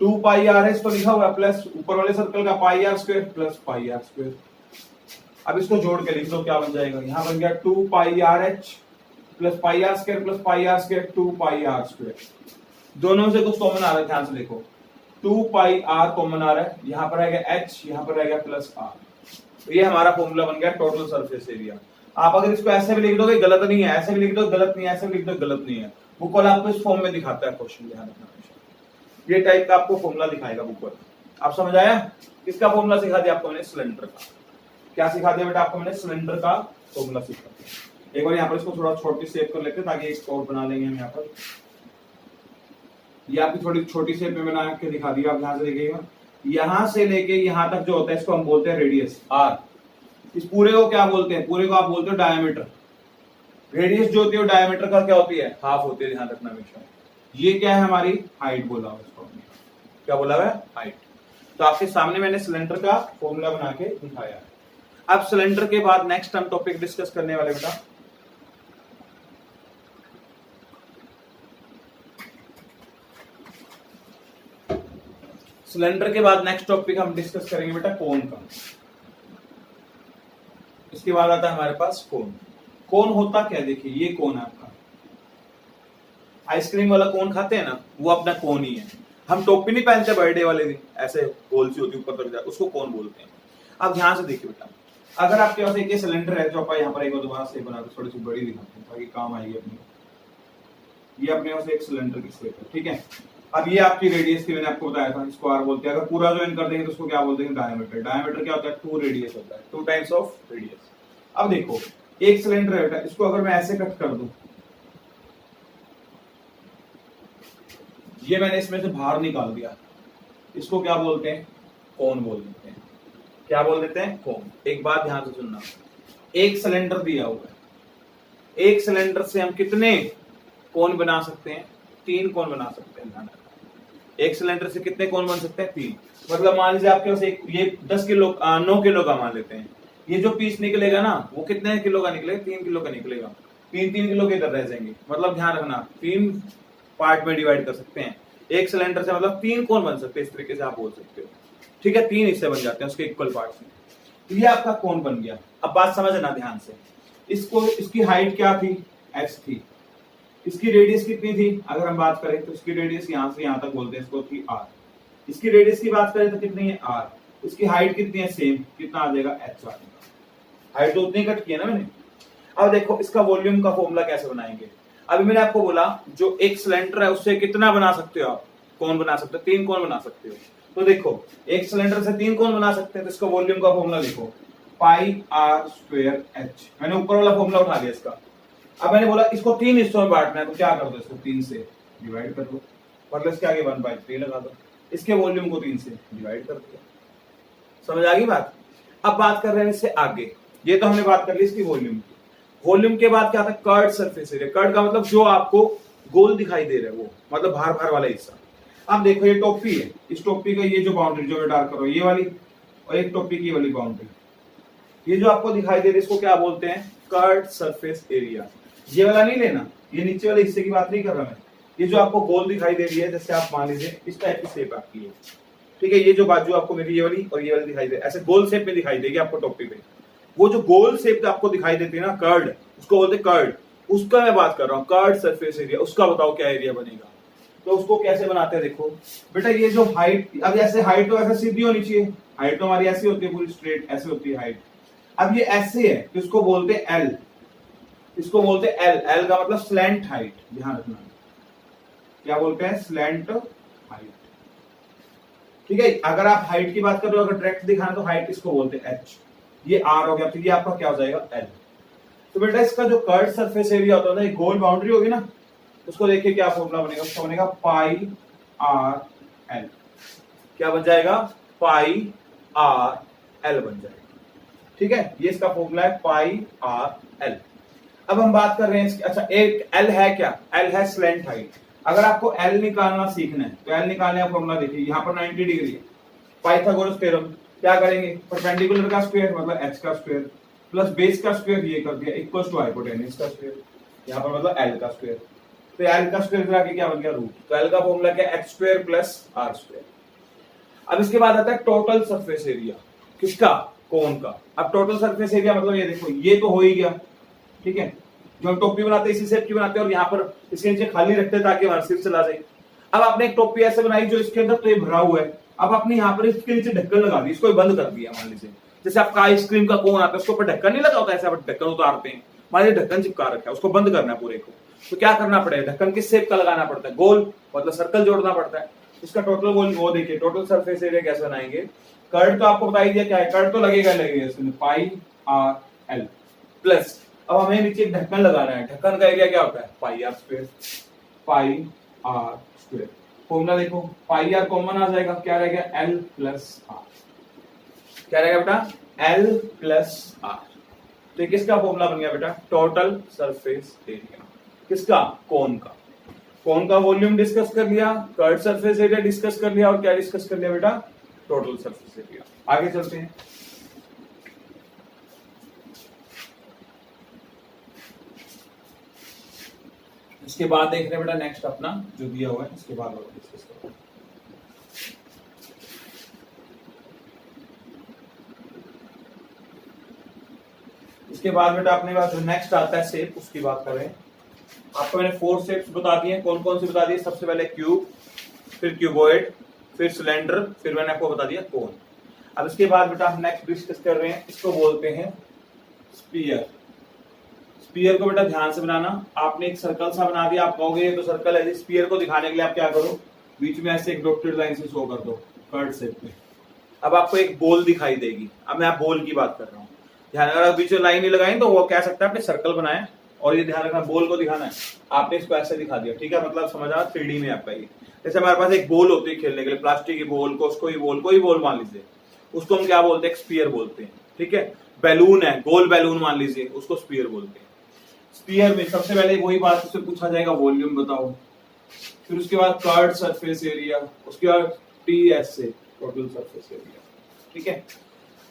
2πRH तो लिखा हुआ है, प्लस ऊपर वाले सर्कल का πr² प्लस πr²। अब इसको जोड़ के लिख दो, क्या बन जाएगा, यहां बन गया 2πRH plus πr² plus πr², 2πr²। दोनों से कुछ कॉमन आ रहा है, ध्यान से देखो, 2πr कॉमन आ रहा है, यहां पर आएगा h, यहां पर आएगा प्लस r। तो ये हमारा फॉर्मूला बन गया टोटल सरफेस एरिया। आप अगर इसको ऐसे भी लिख दोगे गलत नहीं है, ऐसे भी लिख दो गलत नहीं है, ऐसे भी लिख दो गलत नहीं है। बुक वाला आपको इस फॉर्म में दिखाता है क्वेश्चन, ध्यान रखना हमेशा। ये टाइप का आपको फॉर्मूला दिखाएगा बुक वाला। आप समझ आया, किसका फॉर्मूला सिखा दिया आपको मैंने, सिलेंडर का। क्या सिखा दिया बेटा आपको मैंने, सिलेंडर का फॉर्मूला सिखा दिया। एक बार यहाँ पर इसको थोड़ा छोटी शेप कर लेते हैं ताकि एक और बना लेंगे हम यहाँ पर। ये आपकी थोड़ी छोटी शेप में बना के दिखा दिया, आप ध्यान से देखिएगा। यहां से लेके यहां तक जो होता है इसको हम बोलते हैं रेडियस, आर। इस पूरे को क्या बोलते हैं, पूरे को आप बोलते हो डायमीटर। रेडियस जो होती है डायमीटर का क्या होती है, हाफ होती है, ध्यान रखना हमेशा। ये क्या है, हमारी हाइट बोला हुआ इसको, क्या बोला हुआ है, हाइट। तो आपके सामने मैंने सिलेंडर का फॉर्मूला बना के दिखाया है। अब सिलेंडर के बाद नेक्स्ट हम टॉपिक डिस्कस करने वाले बेटा सिलेंडर के बाद नेक्स्ट टॉपिक हम डिस्कस करेंगे बेटा कोन का। इसके बाद आता है हमारे पास कोन। कोन होता क्या, देखिए ये कोन है आपका, आइसक्रीम वाला कोन खाते हैं ना, वो अपना कोन ही है। हम टोपी नहीं पहनते बर्थडे वाले दिन, ऐसे गोल सी होती है ऊपर तक जाए, उसको कोन बोलते हैं। अब ध्यान से देखिए बेटा, अगर आपके पास एक सिलेंडर है, जो आप यहाँ पर एक बार दोबारा से बना के थोड़ी सी बड़ी दिखाते हैं ताकि काम आएगी अपनी। ये अपने पास एक सिलेंडर की शेप है, ठीक है। अब ये आपकी रेडियस की मैंने आपको बताया था, इसको आर बोलते हैं। अगर पूरा ज्वाइन कर देंगे तो उसको क्या बोलते हैं, डायमीटर। डायमीटर क्या होता है, 2 रेडियस होता है, 2 टाइम्स ऑफ रेडियस। अब देखो एक सिलेंडर है बेटा, इसको अगर मैं ऐसे कट कर दूं, ये मैंने इसमें से बाहर निकाल दिया, इसको क्या बोलते हैं, कोन बोल देते हैं। क्या बोल देते हैं, कोन। एक बात ध्यान से सुनना, एक सिलेंडर दिया हुआ है, एक सिलेंडर से हम कितने कोन बना सकते हैं, 3 कोन बना सकते हैं। ध्यान रखना, एक सिलेंडर से कितने कोन बन सकते हैं, 3। मतलब मान लीजिए आपके पास एक ये 10 किलो 9 किलो का मान लेते हैं, ये जो पीस निकलेगा ना वो कितने किलो का निकलेगा, 3 किलो का निकलेगा। 3 किलो के इधर रह जाएंगे। मतलब ध्यान रखना, 3 पार्ट में डिवाइड कर सकते हैं। एक सिलेंडर से मतलब 3 कोन बन सकते हैं, इस तरीके से आप बोल सकते हो, ठीक है। 3 हिस्से बन जाते हैं उसके इक्वल पार्ट्स में। तो ये आपका कोन बन गया। अब बात समझना ध्यान से, इसको इसकी हाइट क्या थी, h थी। इसकी रेडियस कितनी थी, अगर हम बात करें तो इसकी रेडियस यहां से यहां तक बोलते हैं इसको थी r। इसकी रेडियस की बात करें तो कितनी है, r। इसकी हाइट कितनी है, सेम, कितना आ जाएगा, h आ जाएगा। हाइट तो उतनी कट की है ना मैंने। अब देखो इसका वॉल्यूम का फॉर्मूला कैसे बनाएंगे। अभी मैंने आपको बोला जो एक सिलेंडर है उससे कितना बना सकते हो आप, कौन बना सकते हो, 3 कोन बना सकते हो। तो देखो एक सिलेंडर से 3 कोन बना सकते हैं, तो इसका वॉल्यूम का फॉर्मूला लिखो, πr²h। मैंने ऊपर वाला फॉर्मूला उठा लिया इसका। अब मैंने बोला इसको 3 हिस्सों में बांटना है, तो क्या कर दो, इसको 3 से डिवाइड कर दो, मतलब इसके आगे 1/3 लगा दो, इसके वॉल्यूम को 3 से डिवाइड कर दिया। समझ आ गई बात। अब बात कर रहे हैं इससे आगे, ये तो हमने बात कर ली इसकी वॉल्यूम की। वॉल्यूम के बाद क्या आता है, कर्ड सरफेस एरिया। कर्ड का मतलब जो आपको गोल दिखाई दे रहा है वो, मतलब भार भार वाला हिस्सा। अब देखो ये टोपी है, इस टोपी का ये जो बाउंड्री जो मैं डार्क कर रहा हूं ये वाली, और एक टोपी की वाली बाउंड्री, ये जो आपको दिखाई दे रही है इसको क्या बोलते हैं, कर्ड सरफेस एरिया। ये वाला नहीं लेना, ये नीचे वाले हिस्से की बात नहीं कर रहा मैं। ये जो आपको गोल दिखाई दे रही है, जैसे आप मान लीजिए इस टाइप की शेप आपकी है, ठीक है। ये जो बाजू आपको मेरी ये वाली और ये वाली दिखाई दे, ऐसे गोल शेप में दिखाई देगी आपको टोपी पे। वो जो गोल शेप आपको दिखाई देती है ना, कर्ड, उसको बोलते हैं कर्ड। उसका मैं बात कर रहा हूँ, कर्ड सरफेस एरिया। उसका बताओ क्या एरिया बनेगा। तो उसको कैसे बनाते हैं, देखो बेटा ये जो हाइट, अब ऐसे हाइट तो ऐसे सीधी होनी चाहिए, हाइट तो हमारी ऐसी होती है पूरी स्ट्रेट, ऐसे होती है हाइट। अब ये ऐसे है तो इसको बोलते हैं एल, इसको बोलते हैं एल। एल का मतलब स्लैंट हाइट, ध्यान रखना, क्या बोलते हैं, स्लैंट हाइट। ठीक है, अगर आप हाइट की बात कर रहे हो, अगर डायरेक्ट दिखाना तो हाइट इसको बोलते हैं h, ये r हो गया, तो ये आपका क्या हो जाएगा l। तो बेटा इसका जो कर्व सरफेस एरिया होता है, गोल बाउंड्री होगी ना, उसको देखिए क्या फॉर्मूला बनेगा, उसका बनेगा पाई आर एल। क्या बन जाएगा, पाई आर एल बन जाएगा। ठीक है, ये इसका फॉर्मूला है पाई आर एल। अब हम बात कर रहे हैं इसकी, अच्छा एक एल है क्या, एल है स्लैंट हाइट। अगर आपको एल निकालना सीखना है तो एल निकालने का फॉर्मूला देखिए, यहाँ पर 90 डिग्री है, पाइथागोरस थ्योरम। क्या करेंगे, परपेंडिकुलर का स्क्वायर मतलब एच का स्क्वायर प्लस बेस का स्क्वायर ये कर दिया इक्वल टू हाइपोटेन्यूज का स्क्वायर, यहाँ पर मतलब एल का स्क्वायर। तो एल का स्क्वायर फिर आके क्या बन गया रूट, तो एल का फॉर्मूला क्या, H square plus R square. अब इसके बाद आता है टोटल सरफेस एरिया, किसका, कोन का। अब टोटल सरफेस एरिया मतलब ये देखो, ये तो हो ही गया, ठीक है, जो हम टोपी बनाते हैं इसी शेप की बनाते हैं और यहाँ पर इसके नीचे खाली रखते हैं ताकि हमारा सिर चला जाए। अब आपने एक टोपी ऐसे बनाई जो इसके अंदर तो ये भरा हुआ है, अब आपने यहाँ पर इसके नीचे ढक्कन लगा दी, इसको बंद कर दिया। मान लीजिए जैसे आपका आइसक्रीम का कोन आता है, उसके ऊपर ढक्कन नहीं लगा होता, ऐसे आप ढक्कन उतारते हैं, मान लीजिए ढक्कन चिपका रखा है, उसको बंद करना है पूरे को, तो क्या करना पड़ेगा, ढक्कन किस शेप का लगाना पड़ता है, गोल, मतलब सर्कल जोड़ना पड़ता है। इसका टोटल गोल वो देखिए, टोटल सरफेस एरिया कैसे बनाएंगे, कर्व तो आपको बता ही दिया क्या है, कर्व तो लगेगा इसमें पाई आर एल प्लस, अब हमें नीचे एक ढक्कन लगाना है, ढक्कन का एरिया क्या होता है, pi r square, pi r square. Formula देखो, पाई आर कॉमन आ जाएगा, क्या रहेगा, एल प्लस आर, क्या रहेगा बेटा, एल प्लस आर। तो ये किसका फॉर्मूला बन गया बेटा, टोटल सरफेस एरिया, किसका, कोन का। कोन का वॉल्यूम डिस्कस कर लिया, कर्व सरफेस एरिया डिस्कस कर लिया, और क्या डिस्कस कर लिया बेटा, टोटल सरफेस एरिया। आगे चलते हैं, इसके बाद देख रहे हैं बेटा नेक्स्ट अपना जो दिया हुआ है, इसके बाद और डिस्कस करो। इसके बाद बेटा अपने पास जो नेक्स्ट आता है शेप, उसकी बात कर रहे हैं। आपको मैंने 4 शेप्स बता दिए, कौन कौन से बता दिए, सबसे पहले क्यूब, फिर क्यूबॉइड, फिर सिलेंडर, फिर मैंने आपको बता दिया कोन। अब इसके बाद बेटा हम नेक्स्ट डिस्कस कर रहे हैं, इसको बोलते हैं स्फीयर। स्फीयर को बेटा ध्यान से बनाना, आपने एक सर्कल सा बना दिया, आप कहोगे ये तो सर्कल है, स्फीयर को दिखाने के लिए आप क्या करो, बीच में ऐसे एक डॉटेड लाइन से शो कर दो कर्व शेप में। अब आपको एक बॉल दिखाई देगी, अब मैं बॉल की बात कर रहा हूँ, ध्यान, अगर बीच में लाइन नहीं लगाई तो वो कह सकता है आपने सर्कल बनाया, और ये ध्यान रखना बॉल को दिखाना है, आपने इसको ऐसे दिखा दिया, ठीक है, मतलब समझ आ 3D में आपका ये। जैसे हमारे पास एक बॉल होती है खेलने के लिए, प्लास्टिक की बॉल, कोई बॉल मान लीजिए, उसको हम क्या बोलते हैं, स्फीयर बोलते हैं, ठीक है। बैलून है, गोल बैलून मान लीजिए, उसको स्फीयर बोलते हैं। स्फीयर में सबसे पहले वही बात उससे पूछा जाएगा, वॉल्यूम बताओ, फिर उसके बाद कर्व सरफेस एरिया, उसके बाद टीएस से टोटल सरफेस एरिया, ठीक है।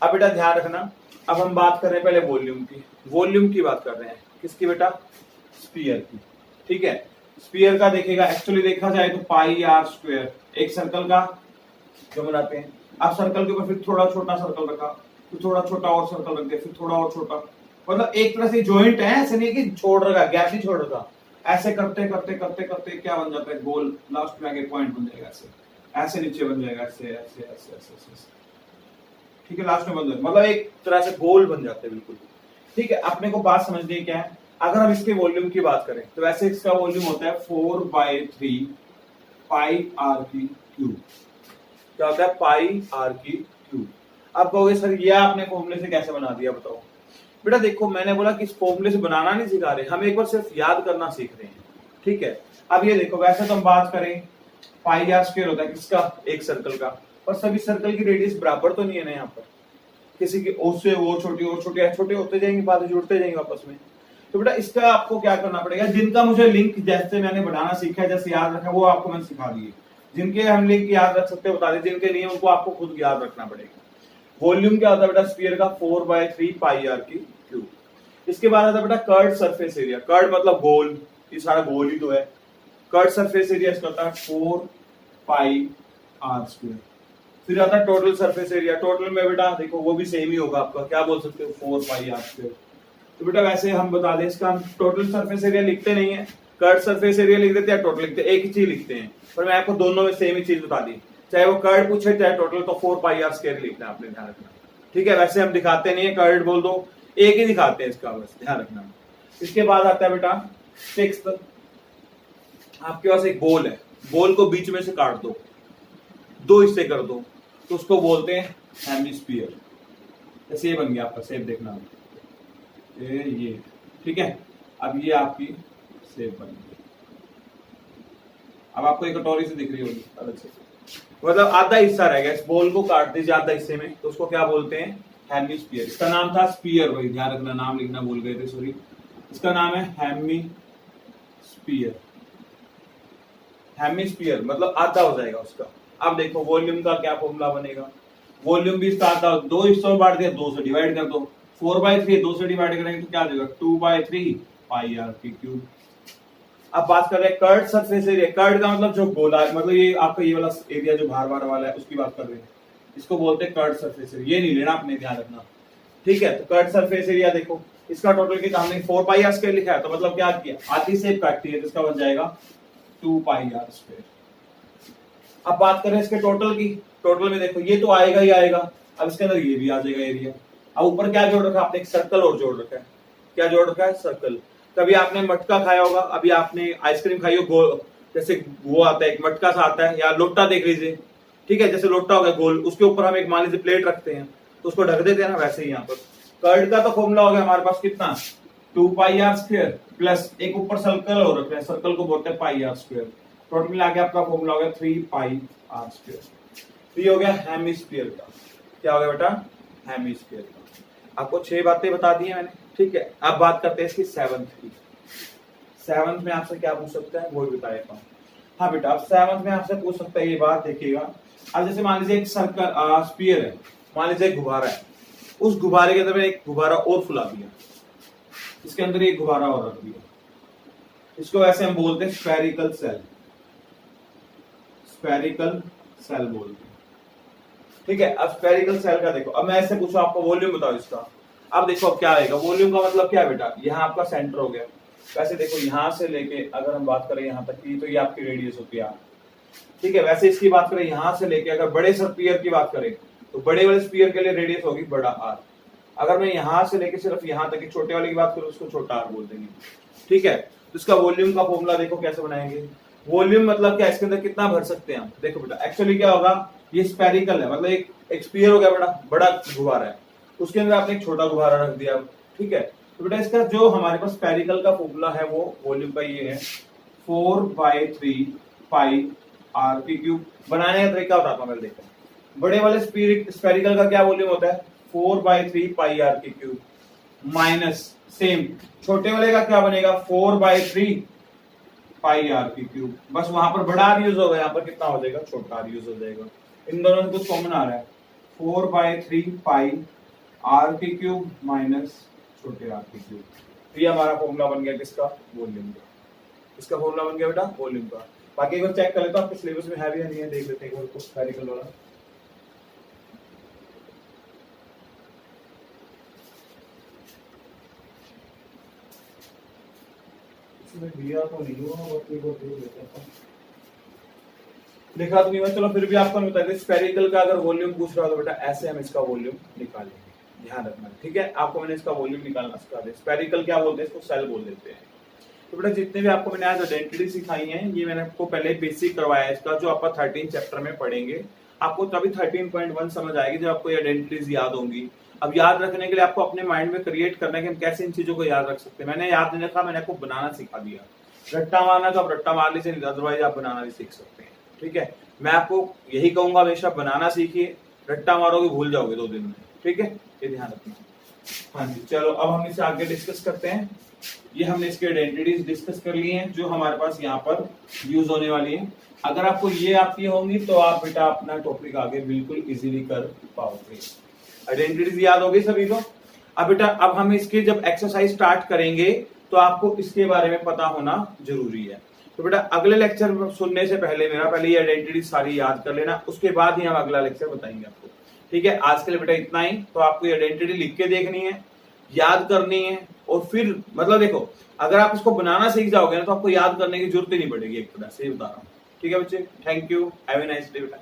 अब बेटा ध्यान रखना, अब हम बात कर रहे हैं पहले वॉल्यूम की, वॉल्यूम की बात कर रहे हैं, किसकी बेटा, स्फीयर की, ठीक है। स्फीयर का देखेगा, एक्चुअली देखा जाए तो पाई आर स्क्वायर, एक सर्कल का जो बनाते हैं, आप सर्कल के ऊपर फिर थोड़ा छोटा सर्कल रखा, फिर थोड़ा छोटा और सर्कल रख दिया, फिर थोड़ा और छोटा, मतलब एक तरह से जॉइंट है, ऐसे नहीं कि छोड़ रखा, गैप नहीं छोड़ रखा, ऐसे करते करते करते करते क्या बन जाता है, गोल, लास्ट में आगे पॉइंट बन जाएगा, ऐसे ऐसे नीचे बन जाएगा, ऐसे ऐसे ऐसे ऐसे, ठीक है, लास्ट में बन जाएगा, मतलब एक तरह से गोल बन जाते हैं बिल्कुल, ठीक है। अपने को बात समझनी है क्या है, अगर हम इसके वॉल्यूम की बात करें तो वैसे इसका वॉल्यूम होता है 4/3 पाई आर की क्यूब, क्या होता है, पाई आर की क्यूब। आप कहोगे सर ये आपने फॉर्मूले से कैसे बना दिया, बताओ बेटा। देखो मैंने बोला कि इस फॉर्मूले से बनाना नहीं सिखा रहे, हम एक बार सिर्फ याद करना सीख रहे हैं, ठीक है। अब ये देखो, वैसे तो हम बात करें पाई आर स्क्वायर होता है किसका, एक सर्कल का, पर सभी सर्कल की रेडियस बराबर तो नहीं है ना, यहाँ पर किसी की ओ से वो छोटी और छोटे होते जाएंगे, बातें जुड़ते जाएंगे आपस में। तो बेटा इसका आपको क्या करना पड़ेगा, जिनका मुझे लिंक जैसे मैंने बनाना सीखा है, जैसे याद रखा, वो आपको मैंने सिखा दिए। जिनके हम लिंक याद रख सकते हैं बता दें, जिनके नहीं उनको आपको खुद याद रखना पड़ेगा। वॉल्यूम क्या होता है बेटा स्फीयर का, 4/3 पाई आर की क्यूब। इसके बाद आता है बेटा कर्व सरफेस एरिया, कर्व मतलब गोल, ये सारा गोल ही तो है। कर्व सरफेस एरिया इसका होता है 4 पाई आर स्क्वायर। फिर आता है टोटल सरफेस एरिया, टोटल में बेटा देखो वो भी सेम ही होगा आपका, क्या बोल सकते हो, 4 पाई आर स्क्वायर। तो बेटा वैसे हम बता दें, इसका हम टोटल सरफेस एरिया लिखते नहीं है, कर्व सरफेस एरिया लिख देते हैं, टोटल लिखते हैं, एक ही चीज लिखते हैं, पर मैं आपको दोनों में सेम ही चीज बता दी, चाहे वो कर्व पूछे चाहे टोटल, तो 4 पाई आर स्क्वायर लिखना है, आपने ध्यान रखना, ठीक है। वैसे हम दिखाते नहीं है, कर्व बोल दो, एक ही दिखाते हैं इसका, बस ध्यान रखना। इसके बाद आता है बेटा 6th, आपके पास एक बॉल है, बॉल को बीच में से काट दो, दो हिस्से कर दो तो उसको बोलते हैं हेमिस्फीयर। जैसे ये बन गया आपका शेप, देखना ये ठीक है। अब ये आपकी शेप बन गई। अब आपको एक कटोरी से दिख रही होगी अलग से, मतलब आधा हिस्सा रह गया, इस बॉल को काट दीजिए आधा हिस्से में तो उसको क्या बोलते हैं हेमिस्फीयर। इसका नाम था स्पीयर, वही ध्यान रखना, नाम लिखना भूल गए थे सॉरी। इसका नाम है हेमिस्फीयर। हेमिस्फीयर मतलब आधा हो जाएगा उसका। अब देखो वॉल्यूम का क्या फॉर्मूला बनेगा, वॉल्यूम भी इसका आधा, दो हिस्सों में बांट दिया, 2 से डिवाइड कर दो, 4/3 2 से डिवाइड करेंगे तो क्या आ जाएगा 2/3 पाई आर की क्यूब। अब बात कर रहे हैं कर्ड सरफेस एरिया। कर्ड का मतलब जो गोला, मतलब ये आपका ये वाला एरिया जो बाहर बाहर वाला है उसकी बात कर रहे हैं, इसको बोलते हैं कर्ड सरफेस एरिया। ये नहीं लेना आपने, ध्यान रखना ठीक है। तो कर्ड सरफेस एरिया देखो, इसका टोटल कितना हमने 4 पाई आर स्क्वायर लिखा है, तो मतलब क्या किया, आधी शेप काटती है तो इसका बन जाएगा 2 पाई आर स्क्वायर। अब बात करें इसके टोटल की, टोटल में देखो ये तो आएगा ही आएगा, अब इसके अंदर ये भी आ जाएगा एरिया। अब ऊपर क्या जोड़ रखा है आपने, एक सर्कल और जोड़ रखा है। क्या जोड़ रखा है, सर्कल। कभी आपने मटका खाया होगा, अभी आपने आइसक्रीम खाई हो, गोल जैसे वो आता है एक मटका सा आता है, या लोटा देख लीजिए ठीक है, जैसे लोटा हो गया गोल, उसके ऊपर हम एक मान लीजिए प्लेट रखते हैं तो उसको ढक देते हैं ना, वैसे ही यहाँ पर कर्ड का तो फॉर्मूला हो गया हमारे पास कितना 2 पाई आर स्क्वायर प्लस एक ऊपर सर्कल और रखते हैं, सर्कल को बोलते हैं पाई आर स्क्वायर। टोटल मिला के आपका फॉर्मूला हो गया 3 पाई आर स्क्वायर। तो ये हो गया हेमिस्फीयर का। क्या हो गया बेटा, हेमिस्फीयर का। आपको 6 बातें बता दी है मैंने ठीक है। अब बात करते हैं इसकी 7th की। 7th में आपसे क्या पूछ सकता है वो भी बता देता हूँ। हाँ बेटा, अब 7th में आपसे पूछ सकता है ये बात, देखिएगा। अब जैसे मान लीजिए एक सर्कल स्फीयर है, मान लीजिए एक गुब्बारा है, उस गुब्बारे के अंदर एक गुब्बारा और फुला दिया, इसके अंदर एक गुब्बारा और रख दिया, इसको वैसे हम बोलते हैं स्फेरिकल सेल। स्फेरिकल सेल बोलते हैं ठीक है। अब स्फेरिकल सेल का देखो, अब मैं ऐसे पूछूं आपको वॉल्यूम बताओ इसका। अब देखो अब क्या आएगा, वॉल्यूम का मतलब क्या है बेटा, यहाँ आपका सेंटर हो गया। वैसे देखो यहाँ से लेके अगर हम बात करें यहाँ तक की, तो ये आपकी रेडियस होती है ठीक है। वैसे इसकी बात करें यहाँ से लेके, अगर बड़े स्फीयर की बात करें तो बड़े वाले स्फीयर के लिए रेडियस होगी बड़ा आर। अगर मैं यहाँ से लेके सिर्फ यहाँ तक छोटे वाले की बात करूँ उसको छोटा आर बोल देंगे ठीक है। तो इसका वॉल्यूम का फॉर्मूला देखो कैसे बनाएंगे। वॉल्यूम मतलब क्या, इसके अंदर कितना भर सकते हैं हम। देखो बेटा एक्चुअली क्या होगा, ये स्फेरिकल है, मतलब एक स्फीयर हो गया बड़ा गुब्बारा है, उसके अंदर आपने एक छोटा गुब्बारा रख दिया ठीक है। तो बेटा इसका जो हमारे पास स्फेरिकल का फॉर्मूला है वो वॉल्यूम का ये है 4/3 पाई आर की क्यूब। बनाने का तरीका बताता हूं मैं, देखो बड़े वाले स्फेरिकल का क्या वॉल्यूम होता है 4/3 पाई आर की क्यूब माइनस सेम छोटे वाले का क्या बनेगा 4/3 पाई आर की क्यूब। बस वहां पर बड़ा आर यूज होगा, यहाँ पर कितना हो जाएगा छोटा आर यूज हो जाएगा। इन दोनों में कुछ कॉमन आ रहा है 4/3 पाई आर की क्यूब माइनस छोटे आर की क्यूब। तो ये हमारा फॉर्मूला बन गया किसका, वॉल्यूम का। इसका फॉर्मूला बन गया बेटा वॉल्यूम का। बाकी एक बार चेक कर लेते हो आपके सिलेबस में है भी या नहीं है, देख लेते हैं एक बार स्फेरिकल वाला। इसमें दिया तो नहीं हुआ, बट एक बार देख लेते हैं। लिखा तो नहीं हुआ, चलो फिर भी आपको बता दें स्फेरिकल का अगर वॉल्यूम पूछ रहा हो तो बेटा ऐसे हम इसका वॉल्यूम निकालेंगे, ध्यान रखना ठीक है। आपको मैंने इसका वॉल्यूम निकालना सिखा दिया। स्फेरिकल क्या बोलते हैं, इसको सेल बोल देते हैं। तो बेटा जितने भी आपको मैंने आज आइडेंटिटी सिखाई है, ये मैंने आपको पहले बेसिक करवाया है इसका, जो आपका 13 चैप्टर में पढ़ेंगे। आपको तभी 13.1 समझ आएगी जब आपको ये आइडेंटिटीज याद होंगी। अब याद रखने के लिए आपको अपने माइंड में क्रिएट करना है कि हम कैसे इन चीजों को याद रख सकते हैं। मैंने याद नहीं रखा, मैंने आपको बनाना सिखा दिया। रट्टा मारना तो आप रट्टा मार लीजिए, अदरवाइज आप बनाना भी सीख सकते हैं ठीक है। मैं आपको यही कहूंगा हमेशा बनाना सीखिए, रट्टा मारोगे भूल जाओगे 2 दिन में ठीक है, ये ध्यान रखना। हाँ जी चलो अब हम इसे आगे डिस्कस करते हैं। ये हमने इसके आइडेंटिटीज डिस्कस कर ली हैं जो हमारे पास यहाँ पर यूज होने वाली है। अगर आपको ये आती होंगी तो आप बेटा अपना टॉपिक आगे बिल्कुल इजीली कर पाओगे। आइडेंटिटीज याद होगी सभी को। अब बेटा अब हम इसके जब एक्सरसाइज स्टार्ट करेंगे तो आपको इसके बारे में पता होना जरूरी है। तो बेटा अगले लेक्चर सुनने से पहले मेरा पहले ये आइडेंटिटी सारी याद कर लेना, उसके बाद ही हम अगला लेक्चर बताएंगे आपको ठीक है। आज के लिए बेटा इतना ही। तो आपको ये आइडेंटिटी लिख के देखनी है, याद करनी है, और फिर मतलब देखो अगर आप इसको बनाना सीख जाओगे ना तो आपको याद करने की जरूरत ही नहीं पड़ेगी, एक तरह से बता रहा हूँ ठीक है बच्चे। Thank you, have a nice day बेटा।